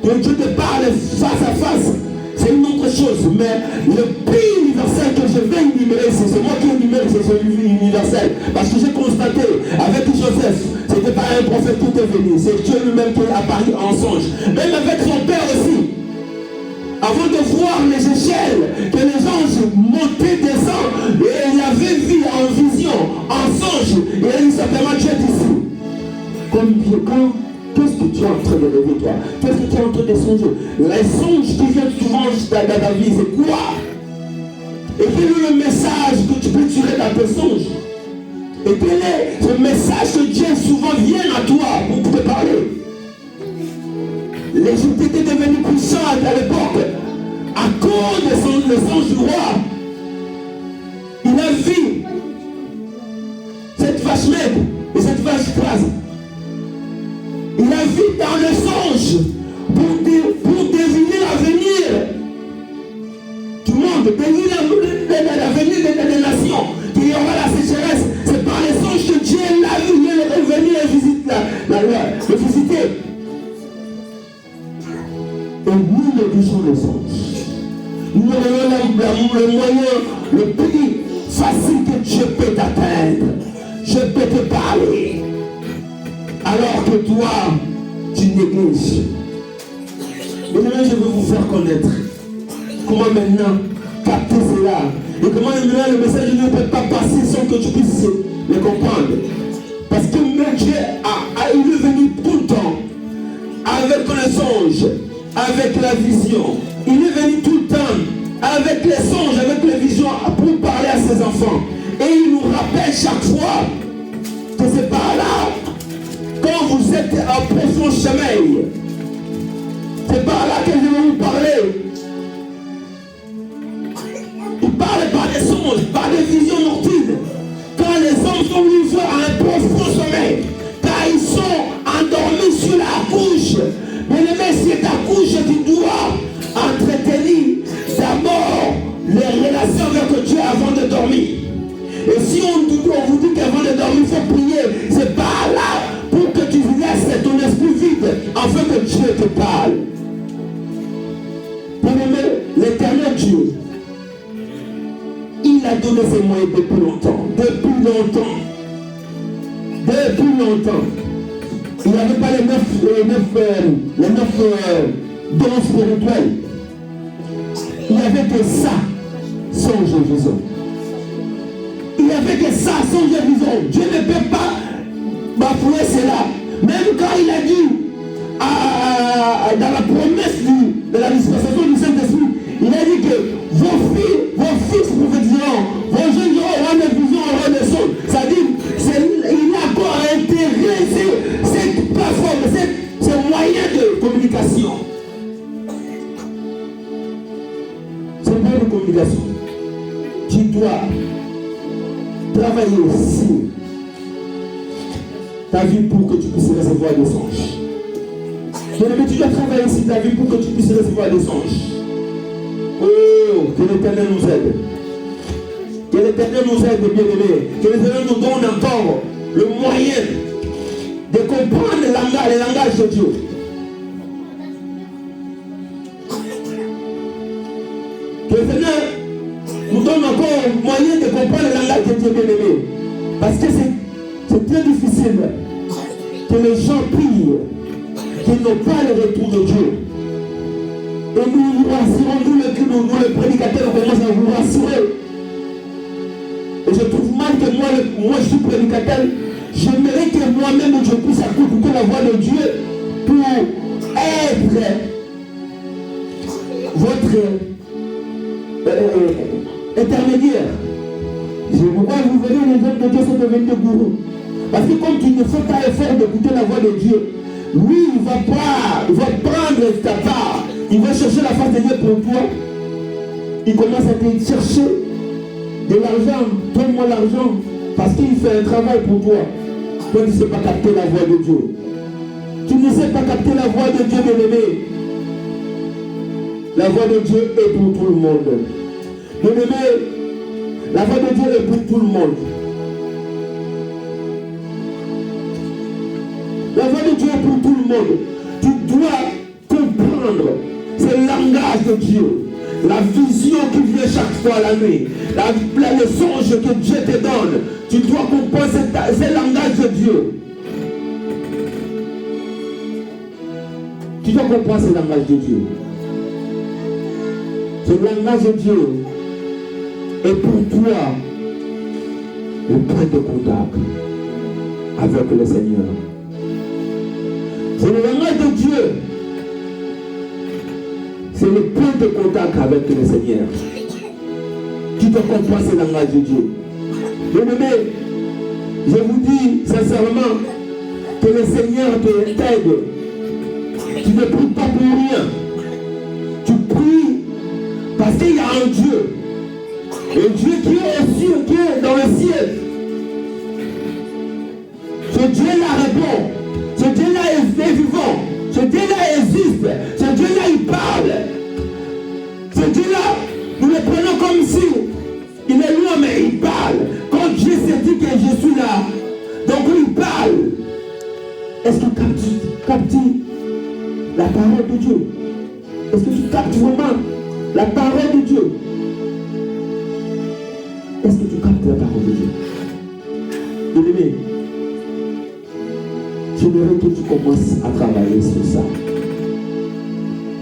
que Dieu te parle face à face, c'est une autre chose. Mais le plus universel que je vais énumérer, c'est moi qui énumère, c'est celui universel. Parce que j'ai constaté avec Joseph, ce n'était pas un prophète qui était venu, c'est Dieu lui-même qui est apparu en songe. Même avec son père aussi. Avant de voir les échelles, que les anges montaient, descendent, et il avait vu en vision, en songe, et il a dit simplement Dieu est ici. Comme qu'est-ce que tu es en train de rêver, toi? Qu'est-ce que tu es en train de songer? Les songes qui viennent souvent dans ta vie, c'est quoi? Et quel est le message que tu peux tirer dans tes songes? Et quel est ce message que Dieu souvent vient à toi pour te parler? L'Égypte était devenue puissante à l'époque à cause de son songe du roi. Il a vu cette vache maigre et cette vache grasse. Il a vu dans le songe pour deviner l'avenir du monde, deviner l'avenir des nations, qu'il y aura la sécheresse. C'est par les songes que Dieu l'a vu, il est revenu le visiter. Et nous négligeons les songes. Nous avons le moyen le plus facile que Dieu peut t'atteindre. Je peux te parler. Alors que toi, tu négliges. Maintenant, je veux vous faire connaître comment maintenant capter cela. Et comment maintenant le message ne peut pas passer sans que tu puisses le comprendre. Parce que même Dieu il est venu tout le temps avec le songe, avec la vision. Il est venu tout le temps avec les songes, avec les visions pour parler à ses enfants. Et il nous rappelle chaque fois que c'est par là, quand vous êtes en profond sommeil, c'est par là que je vais vous parler. Il parle par des songes, par des visions nocturnes. Quand les hommes sont venus voir un profond sommeil, car ils sont endormis sur la couche. Mais le mec, c'est ta couche, tu dois entretenir d'abord les relations avec Dieu avant de dormir. Et si on vous dit qu'avant de dormir, il faut prier, c'est par là pour que tu laisses ton esprit vide, afin que Dieu te parle. Bien-aimé, l'éternel Dieu, il a donné ses moyens depuis longtemps. Depuis longtemps. Il n'avait pas les neuf dons spirituels. Il n'y avait que ça, songe et vision. Il n'y avait que ça, songe et vision. Dieu ne peut pas bafouer cela. Même quand il a dit dans la promesse de la dispensation du Saint-Esprit, il a dit que vos fils prophétiseront, vos jeunes auront des visions, auront des songes. C'est-à-dire, il a encore intéressé cette plateforme, ce moyen de communication. Ce moyen de communication. Tu dois travailler aussi ta vie pour que tu puisses recevoir des songes. Mais tu dois travailler aussi ta vie pour que tu puisses recevoir des songes. Oh, que l'Éternel nous aide. Que l'Éternel nous aide, bien-aimés. Que l'Éternel nous donne encore le moyen de comprendre le langage de Dieu. Que l'Éternel nous donne encore le moyen de comprendre le langage de Dieu, bien-aimés. Parce que c'est très difficile que les gens prient, qu'ils n'ont pas le retour de Dieu. Et nous rassurons, nous les prédicateurs, commençons à vous rassurer. Et je trouve mal que moi je suis prédicateur. J'aimerais que moi-même je puisse écouter la voix de Dieu pour être votre intermédiaire. Je vois vous verrez les hommes de Dieu sont devenus des gourous. Parce que comme tu ne fais pas effort d'écouter la voix de Dieu, lui il va prendre ta part. Il va chercher la face de Dieu pour toi. Il commence à te chercher de l'argent. Donne-moi l'argent. Parce qu'il fait un travail pour toi. Toi, tu ne sais pas capter la voix de Dieu. Tu ne sais pas capter la voix de Dieu, bien-aimé. La voix de Dieu est pour tout le monde. Bien-aimé, la voix de Dieu est pour tout le monde. La voix de Dieu est pour tout le monde. Tu dois comprendre ce langage de Dieu. La vision qui vient chaque fois la nuit. Le songe que Dieu te donne. Tu dois comprendre ce langage de Dieu. Tu dois comprendre ce langage de Dieu. Ce langage de Dieu est pour toi le point de contact avec le Seigneur. C'est le langage de Dieu. C'est le point de contact avec le Seigneur. Tu dois comprendre ce langage de Dieu. Bien-aimé, je vous dis sincèrement que le Seigneur t'aide. Tu ne pries pas pour rien. Tu pries parce qu'il y a un Dieu. Un Dieu qui est au ciel, qui est dans le ciel. Ce Dieu-là répond. Ce Dieu-là est vivant. Ce Dieu-là existe. Ce Dieu-là, il parle. Ce Dieu-là, nous le prenons comme si il est loin, mais il parle. Quand Dieu s'est dit que je suis là, donc il parle. Est-ce que tu captes la parole de Dieu? Est-ce que tu captes vraiment la parole de Dieu? Est-ce que tu captes la parole de Dieu? Bien-aimé, j'aimerais que tu commences à travailler sur ça.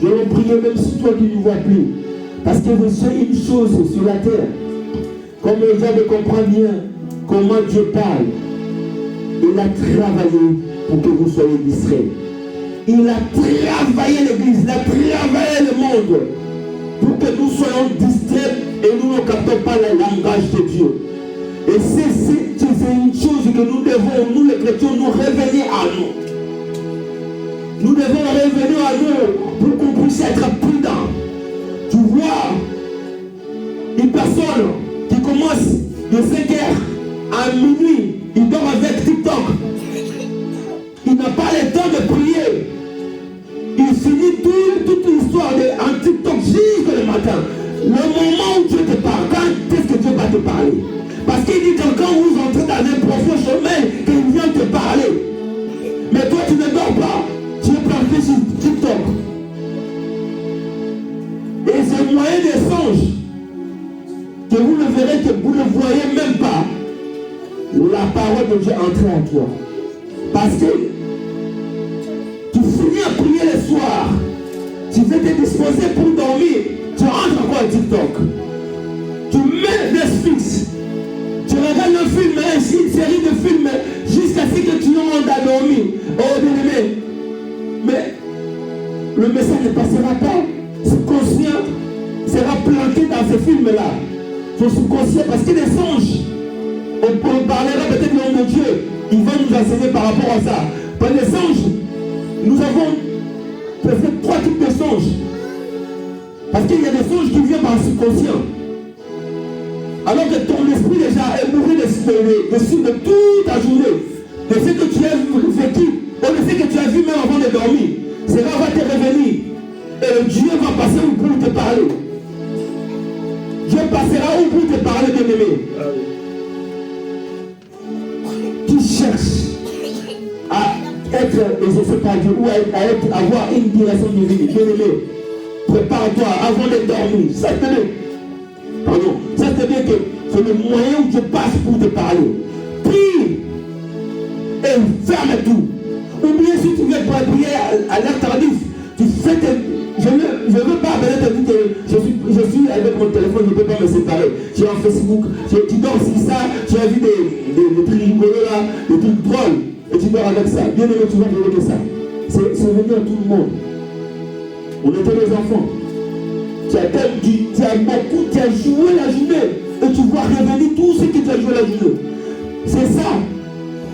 Je vais prier même si toi qui ne vois plus. Parce que vous savez une chose sur la terre. Comme les gens ne comprennent bien comment Dieu parle. Il a travaillé pour que vous soyez distraits. Il a travaillé l'église, il a travaillé le monde pour que nous soyons distraits et nous ne captons pas le langage de Dieu. Et c'est une chose que nous devons, nous les chrétiens, nous revenir à nous. Nous devons revenir à nous pour qu'on puisse être prudents. Tu vois, une personne qui commence de 5h à minuit, il dort avec TikTok. Il n'a pas le temps de prier. Il finit toute l'histoire en TikTok jusqu'au le matin. Le moment où Dieu te parle, quand est-ce que Dieu va te parler? Parce qu'il dit que quand vous entrez dans un profond chemin, qu'il vient te parler. Mais toi tu ne dors pas. Tu es planté sur TikTok. Et c'est le moyen des songes que vous ne verrez que vous ne voyez même pas la parole de Dieu entrer en toi. Parce que tu finis à prier le soir, tu veux te disposer pour dormir, tu rentres encore à TikTok. Tu mets Netflix, tu regardes un film, une série de films, jusqu'à ce que tu aies dormi. Oh bien-aimé, mais le message ne passera pas. Subconscient sera planté dans ce film-là. Ton subconscient, parce qu'il est songe. On parlera peut-être du nom de Dieu. Il va nous enseigner par rapport à ça. Par les songes, nous avons presque 3 types de songes. Parce qu'il y a des songes qui viennent par le subconscient. Alors que ton esprit déjà est mouru dessus de toute ta journée. De ce que tu as vécu, ou de ce que tu as vu même avant de dormir. Cela va te revenir. Et Dieu va passer où pour te parler. Dieu passera où pour te parler, bien-aimé. Tu cherches à être exaucé par Dieu ou à avoir une direction divine. Bien-aimé, prépare-toi avant de dormir. Ça c'est bien que c'est le moyen où Dieu passe pour te parler. Prie et ferme tout. Ou bien si tu veux prier à l'heure tardive, tu fais je ne veux pas te dire que je suis avec mon téléphone, je ne peux pas me séparer. Tu es en Facebook, tu dors sur ça, tu as vu des trucs rigolos là, des trucs drôles, et tu dors avec ça. Bien aimé, tu vas dire que ça. C'est venu à tout le monde. On était des enfants. Tu as joué la journée, et tu vois revenir tout ce que tu as joué la journée. C'est ça.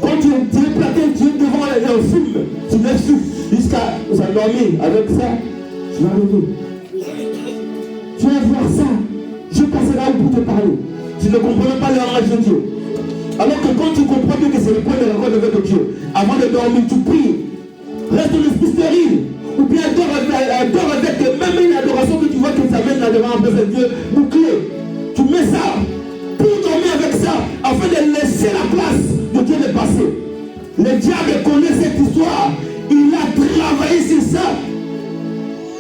Quand tu es plaqué, tu es devant un film, tu laisses jusqu'à s'endormir avec ça. Tu vas lever. Tu vas voir ça. Je passerai où pour te parler. Tu ne comprends pas le langage de Dieu. Alors que quand tu comprends bien que c'est le point de rencontre avec Dieu, avant de dormir, tu pries. Reste l'esprit stérile. Ou bien dors avec même une adoration que tu là devant un peu de Dieu, bouclé. Tu mets ça pour dormir avec ça, afin de laisser la place de Dieu de passer. Le diable connaît cette histoire. Il a travaillé sur ça.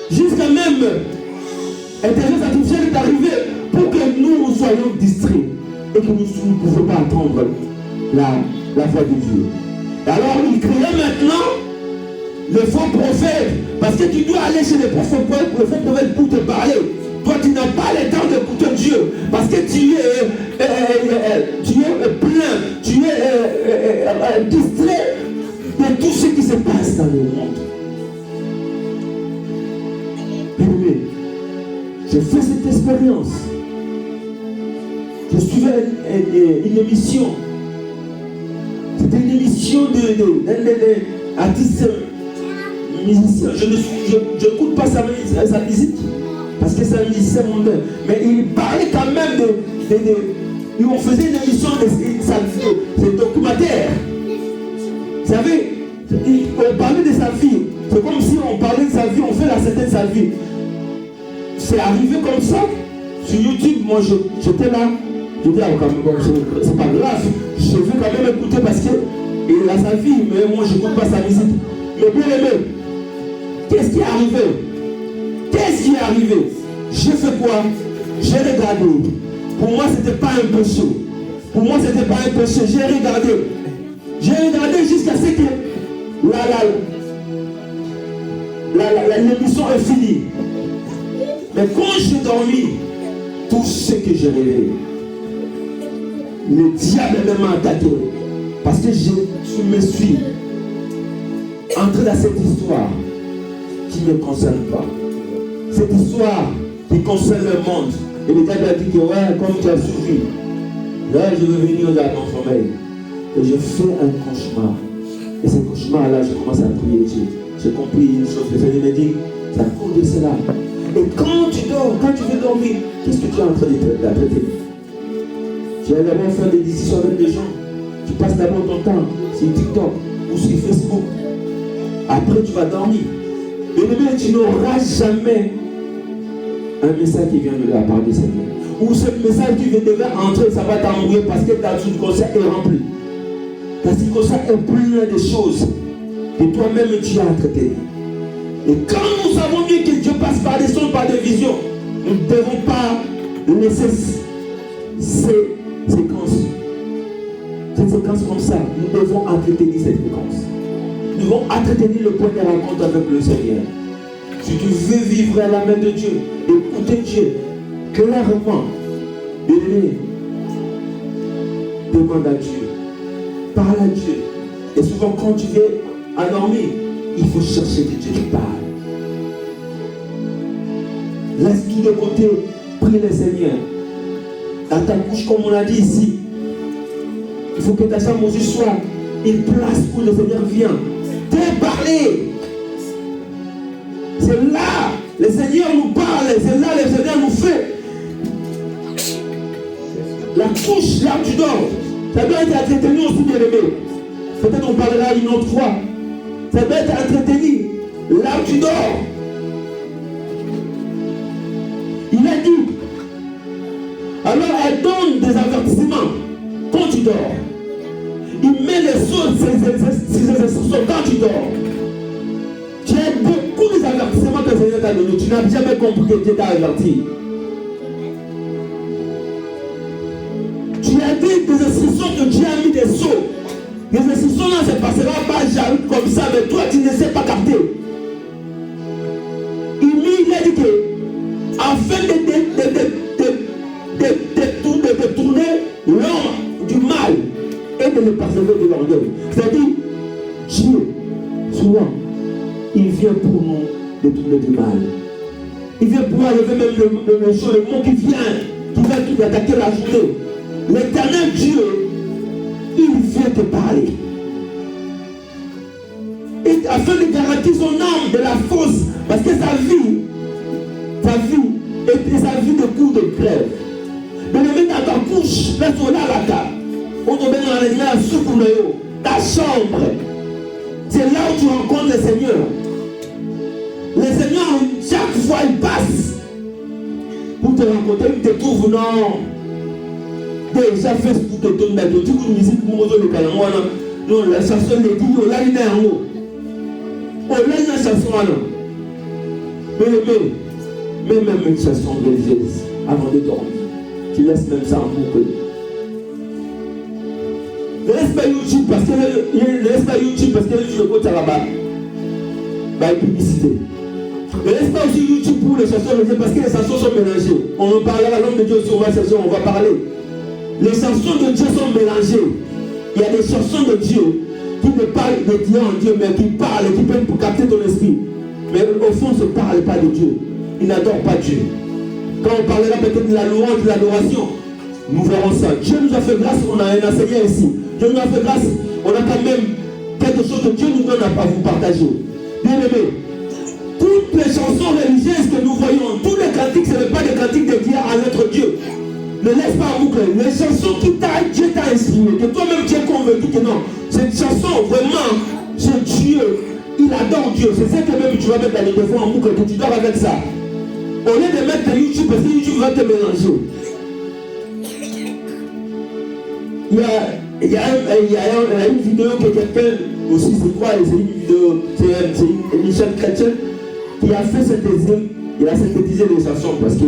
Jusqu'à même intelligence artificielle est arrivée pour que nous soyons distraits et que nous ne pouvons pas attendre la voix de Dieu. Et alors il créait maintenant le faux prophète, parce que tu dois aller chez les faux prophètes pour te parler. Toi tu n'as pas le temps d'écouter Dieu, parce que tu es plein, tu es distrait de tout ce qui se passe dans le monde. Bien-aimé, j'ai fait cette expérience. Je suivais une émission. C'était une émission d'artistes musiciens. Je n'écoute pas sa musique parce que c'est un musicien mondain. Mais il parlait quand même on faisait une émission de documentaire. Vous savez, on parlait de sa vie. C'est comme si on parlait de sa vie, on fait la scène de sa vie. C'est arrivé comme ça. Sur YouTube, moi j'étais là. Je dis, c'est pas grave, je veux quand même écouter parce qu'il a sa vie, mais moi je n'écoute pas sa musique. Mais bien aimé, qu'est-ce qui est arrivé? Qu'est-ce qui est arrivé? J'ai fait quoi? J'ai regardé. Pour moi, ce n'était pas un péché. Pour moi, ce n'était pas un péché. J'ai regardé jusqu'à ce que l'émission est finie. Mais quand j'ai dormi, tout ce que j'ai rêvé, le diable m'a attaqué. Parce que je me suis entré dans cette histoire qui ne me concerne pas. Cette histoire qui concerne le monde. Et le diable a dit que ouais, comme tu as suivi, là je veux venir dans ton sommeil. Et je fais un cauchemar. Et ce cauchemar-là, je commence à prier Dieu. J'ai compris une chose, le Seigneur me dit, c'est à cause de cela. Et quand tu dors, quand tu veux dormir, qu'est-ce que tu es en train de traiter? Tu vas d'abord faire des discussions avec des gens. Tu passes d'abord ton temps sur TikTok ou sur Facebook. Après, tu vas dormir. Et tu n'auras jamais un message qui vient de la part du Seigneur. Ou ce message qui devait entrer, ça va t'embrouiller parce que ta circonstance est remplie. Ta circonstance est pleine de choses que toi-même tu as traitées. Et quand nous savons bien que Dieu passe par des sons, par des visions, nous ne devons pas laisser ces séquences comme ça. Nous devons entretenir cette séquence. Nous devons entretenir le point de rencontre avec le Seigneur. Si tu veux vivre à la main de Dieu, écouter Dieu clairement, demande à Dieu, parle à Dieu. Et souvent quand tu veux endormir, il faut chercher que Dieu te parle. Laisse tout de côté, prie le Seigneur. Dans ta couche, comme on l'a dit ici, il faut que ta chambre aussi soit une place où le Seigneur vient te parler. C'est là, le Seigneur nous parle, c'est là le Seigneur nous fait. La couche, là où tu dors, ça doit être entretenu aussi, bien aimé. Peut-être on parlera une autre fois. Ça doit être entretenu là où tu dors. Il a dit, alors elle donne des avertissements quand tu dors. Il met les choses quand tu dors. Tu as beaucoup des avertissements que le Seigneur t'a donné. Tu n'as jamais compris que Dieu t'a averti. Tu as dit des instructions que Dieu a mis des sceaux. Les instructions là ne se passera pas comme ça, mais toi tu ne sais pas capter. Il a dit que afin de tourner l'homme du mal et de le préserver de l'orgueil. C'est-à-dire, Dieu, souvent, il vient pour nous détourner du mal. Il vient pour enlever même le mot qui va tout attaquer la journée. L'éternel Dieu, il vient te parler. Et afin de garantir son âme de la force, parce que sa vie est sa vie de cours de grève. Mais le mettre dans ta couche, là sur la table. On te met dans la soupe, ta chambre. C'est là où tu rencontres le Seigneur. Le Seigneur, chaque fois il passe. te rencontrer, il te trouve, non. Déjà, Facebook te donne la musique, non, la chanson est dit, on l'a une en haut. On l'a une chanson alors. Mais même une chanson religieuse, avant de dormir, tu laisses même ça en boucle. Ne laisse pas YouTube parce que le côté là-bas. Bah, publicité. Ne laisse pas aussi YouTube pour les chansons religieuses parce que les chansons sont mélangées. On en parlera, l'homme de Dieu sur ma session, on va parler. Les chansons de Dieu sont mélangées. Il y a des chansons de Dieu qui ne parlent de Dieu en Dieu, mais qui parlent, qui peuvent pour capter ton esprit. Mais au fond, ne se parle pas de Dieu. Ils n'adorent pas Dieu. Quand on parlera peut-être de la louange, de l'adoration, nous verrons ça. Dieu nous a fait grâce, on a un enseignant ici. Dieu nous a fait grâce, on a quand même quelque chose que Dieu nous donne à vous partager. Bien aimé, toutes les chansons religieuses que nous voyons, tous les cantiques, ce n'est pas des cantiques dédiés à notre Dieu. Ne laisse pas en boucle. Les chansons que Dieu t'a inspiré, que toi-même tu es convaincu que non, cette chanson, vraiment, c'est Dieu. Il adore Dieu. C'est ça que même tu vas mettre dans les défauts en boucle, que tu dors avec ça. Au lieu de mettre ta YouTube, parce que YouTube va te mélanger. Il y a une vidéo que quelqu'un aussi, c'est quoi, c'est une vidéo, c'est une chaîne chrétienne qui a fait synthétiser, il a synthétisé les chansons parce que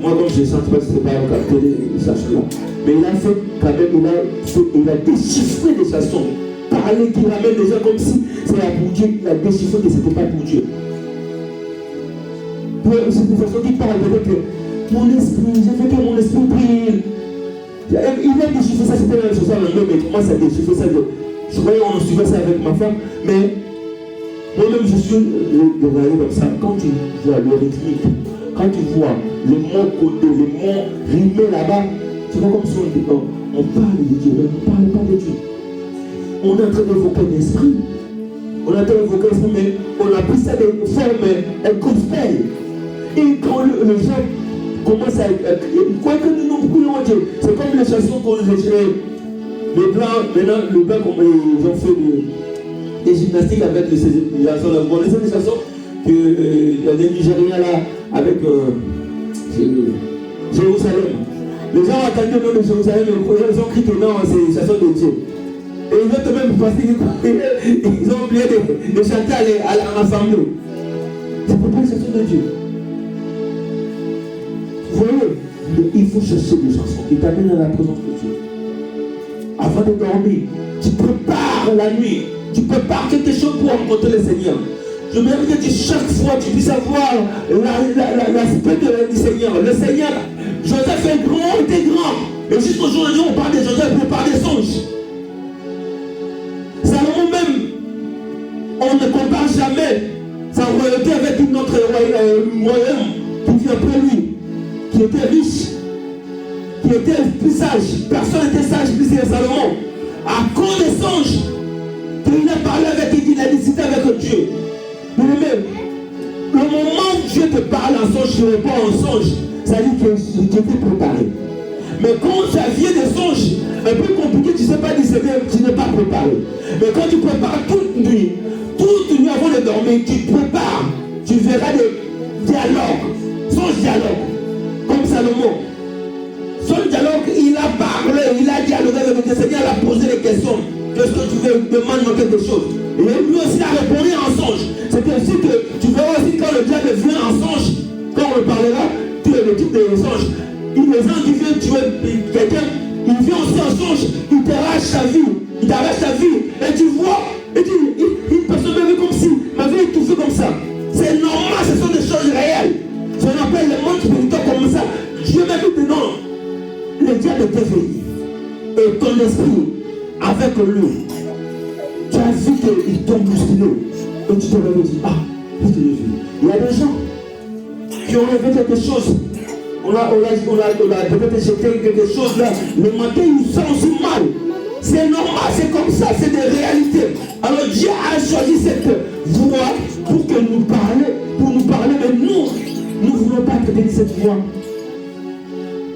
moi comme je ne chante pas, je ne sais pas capter les chansons là. Mais il a fait quand même, il a déchiffré les chansons. Parler qui ramène les gens comme si c'était pour Dieu, il a déchiffré que ce n'était pas pour Dieu. C'est une façon qui parle peut-être que mon esprit, j'ai fait que mon esprit brille. Il a déchiffré ça, c'était la même chose en anglais, mais comment ça a déchiffré ça? Je croyais qu'on suivait ça avec ma femme, mais moi-même je suis regardé comme ça. Quand tu vois le rythmique, quand tu vois les mots codés, les mots rimés là-bas, tu vois comme si on parle de Dieu, mais on ne parle pas de Dieu. On est en train d'évoquer l'esprit. On est en train d'évoquer l'esprit, mais on a pris ça de forme gospel. Et quand les gens commencent à... Quoi que nous prions Dieu, c'est comme les chansons qu'on les blancs, maintenant, le blanc, ils ont fait des gymnastiques avec les chansons. Vous connaissez les chansons que les Nigériens là, avec Jérusalem. Les gens ont entendu le nom de Jérusalem, ils ont crié non, c'est les chansons de Dieu. Et ils ont même passé, ils ont oublié de chanter à l'ensemble. C'est pas les chansons de Dieu. Vous voyez, il faut chercher des chansons qui t'amènent à la présence de Dieu. Avant de dormir, tu prépares la nuit, tu prépares quelque chose pour rencontrer le Seigneur. Je me dis que chaque fois tu puisses avoir l'aspect du Seigneur. Le Seigneur, Joseph est grand, il était grand. Et jusqu'aujourd'hui, on parle de Joseph, on parle des songes. Salomon même, on ne compare jamais sa royauté avec une autre royaume qui vient après lui, qui était riche, qui était plus sage. Personne n'était sage plus que Salomon. À cause des songes, qu'il a parlé avec, il a discuté avec Dieu. Mais même, le moment où Dieu te parle en songe, tu réponds en songe, ça dit que tu t'es préparé. Mais quand ça vient des songes, un peu compliqué, tu ne sais pas discerner, tu n'es pas préparé. Mais quand tu prépares toute nuit avant de dormir, tu prépares, tu verras des dialogues, songe dialogue, comme Salomon. Son dialogue, il a parlé, il a dialogué avec le Seigneur, il a posé des questions. Qu'est-ce que tu veux, demande-moi quelque chose. Et lui aussi a répondu en songe. C'est ainsi que tu verras aussi quand le diable vient en songe, quand on parlera, tu es le type de songe. Les gens qui viennent tuer quelqu'un, il vient aussi en songe, il t'arrache ta vie, et tu vois, et une personne m'avait comme si, m'avait étouffé comme ça. C'est normal, ce sont des choses réelles. Je rappelle le monde spirituel comme ça. Dieu m'a dit que non, le diable est éveillé. Et ton esprit, avec lui, tu as vu qu'il tombe musculé. Et tu te réveilles et dis, ah, qu'est-ce que j'ai vu? Il y a des gens qui ont rêvé quelque chose. On a peut-être jeté quelque chose là. Le matin, ils sont aussi mal. C'est normal, c'est comme ça, c'est des réalités. Alors Dieu a choisi cette voie pour nous parler, mais nous ne voulons pas traiter cette voie.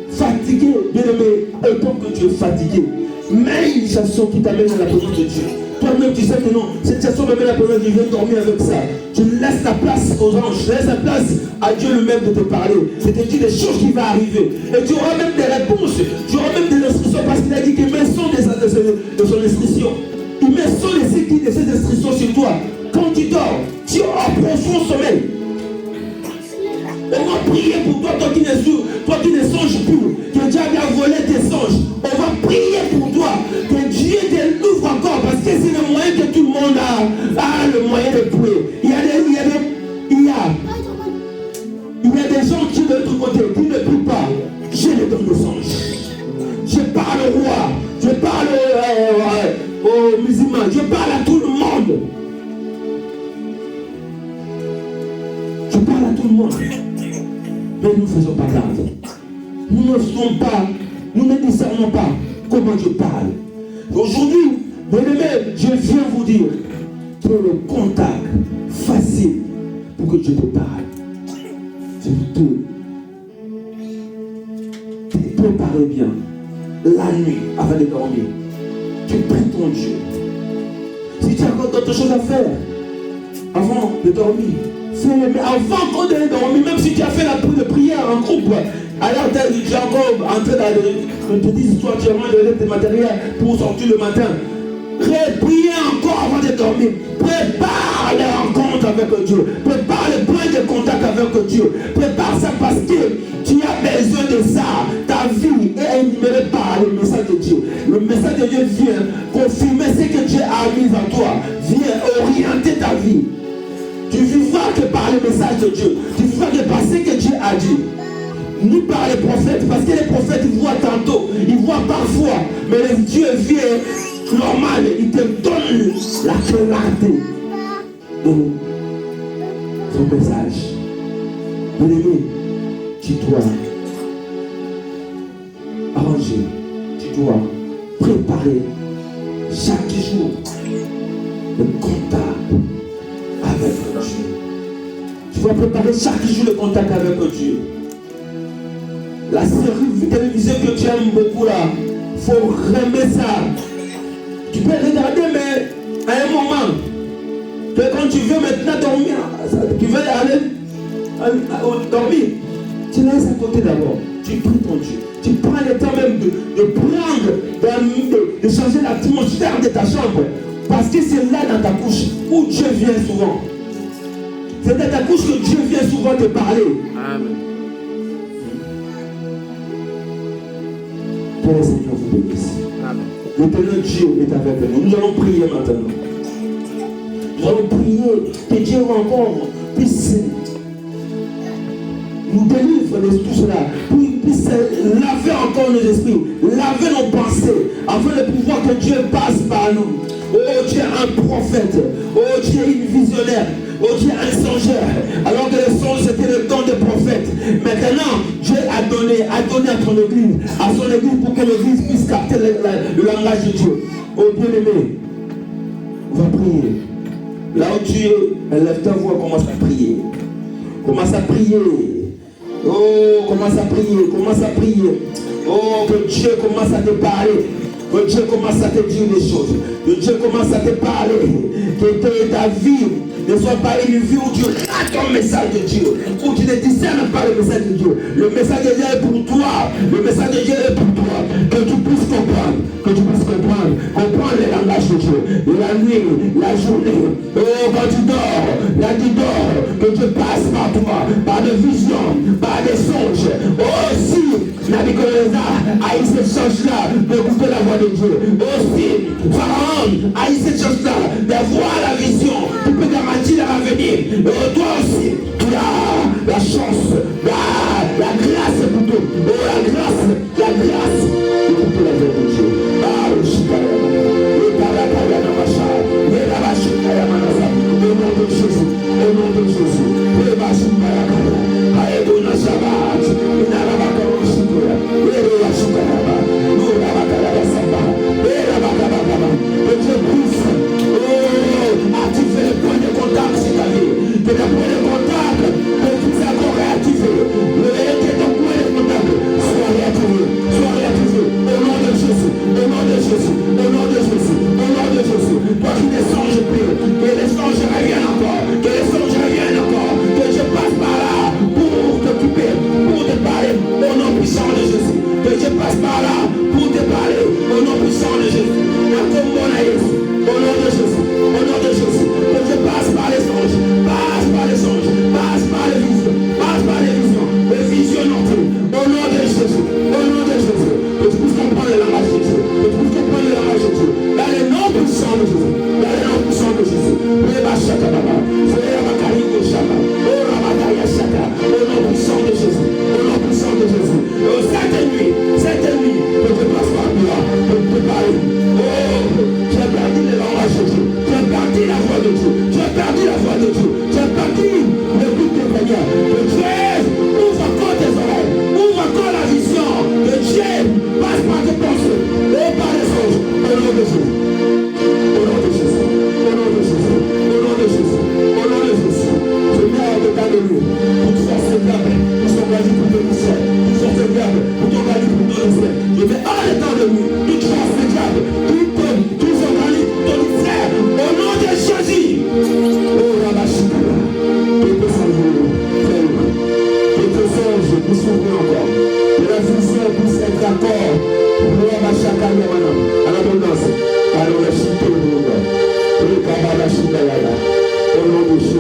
Fatigué, bien aimé, autant que tu es fatigué, mais une chanson qui t'amène à la présence de Dieu. Toi toi-même, tu sais que non, cette situation me met la personne qui vient dormir avec ça. Tu laisses la place aux anges, tu laisses la place à Dieu lui-même de te parler. C'est te dire des choses qui vont arriver. Et tu auras même des réponses, tu auras même des instructions parce qu'il a dit qu'il met son de son instruction. Il met son de ses instructions sur toi. Quand tu dors, tu auras profond sommeil. On va prier pour toi, toi qui ne songes plus, que Dieu a volé tes songes. On va prier pour toi, que Dieu te l'ouvre encore, parce que c'est le moyen que tout le monde a le moyen de prier. Il y a des gens qui de l'autre côté, qui ne prient pas. Je les donne des songes. Je parle au roi, je parle aux musulmans, je parle à tout le monde. Je parle à tout le monde. Mais nous ne faisons pas garde. Nous ne discernons pas comment Dieu parle. Aujourd'hui, bien-aimés, je viens vous dire que le contact facile pour que Dieu te parle, c'est de te préparer bien la nuit avant de dormir. Tu pries ton Dieu. Si tu as encore d'autres choses à faire avant de dormir, fais-le. Mais avant de dormir, même si tu as fait la prière en groupe, alors tu es encore en train de te dire, toi tu as besoin de tes matériels pour sortir le matin. Priez encore avant de dormir. Prépare les rencontres avec Dieu. Prépare le point de contact avec Dieu. Prépare ça parce que tu as besoin de ça. Ta vie est animée par le message de Dieu. Le message de Dieu vient confirmer ce que Dieu a mis en toi. Vient orienter ta vie. Tu ne vivras que par le message de Dieu. Tu vivras que par ce que Dieu a dit. Ni par les prophètes, parce que les prophètes ils voient tantôt, ils voient parfois, mais Dieu vient normal, il te donne la clarté de son message. Bien-aimé, tu dois arranger, tu dois préparer chaque jour le contact avec Dieu. Tu dois préparer chaque jour le contact avec Dieu. La série télévisée que tu aimes beaucoup là, il faut aimer ça. Tu peux regarder, mais à un moment, que quand tu veux maintenant dormir, tu veux aller dormir, tu laisses à côté d'abord. Tu pries ton Dieu. Tu prends le temps même de prendre, de changer l'atmosphère de ta chambre. Parce que c'est là dans ta couche où Dieu vient souvent. C'est dans ta couche que Dieu vient souvent te parler. Amen. Que le Seigneur vous bénisse. L'éternel Dieu est avec nous. Nous allons prier maintenant. Nous allons prier que Dieu encore puisse nous délivre de tout cela, puisse laver encore nos esprits, laver nos pensées, afin de pouvoir que Dieu passe par nous. Oh Dieu un prophète, oh Dieu une visionnaire, oh Dieu un songeur, alors que le songe c'était le don des prophètes. Maintenant, Dieu a donné à ton église, à son église pour que l'église puisse capter le langage de Dieu. Oh bien-aimé, on va prier. Là où tu es, lève ta voix, commence à prier. Commence à prier. Oh, commence à prier, commence à prier. Oh, que Dieu commence à te parler. Que Dieu commence à te dire des choses. Que Dieu commence à te parler. Que ta vie ne soit pas une vie où tu rates ton message de Dieu. Où tu ne discernes pas le message de Dieu. Le message de Dieu est pour toi. Le message de Dieu est pour toi. Que tu puisses comprendre. Que tu puisses comprendre. Comprendre le langage de Dieu. La nuit, la journée. Oh, quand tu dors. Là tu dors. Que Dieu passe par toi. Par des visions. Par des songes. Oh, si Nabucodonosor a eu cette chose-là d'écouter la voix de Dieu. Aussi, Pharaon a eu cette chose-là de voir la vision. Tu peux garantir l'avenir. Toi aussi, tu as la chance, la grâce plutôt. Oh, la grâce d'écouter la voix de Dieu. Ah, le Shikayama. Au nom de Jésus, au nom de Jésus. Que Dieu puisse activer le point de contact sur ta vie. Que le point de contact puisse encore réactiver. Que ton point de contact soit réactivé. Au nom de Jésus, au nom de Jésus, au nom de Jésus, au nom de Jésus.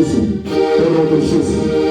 Jésus. Au nom de Jésus.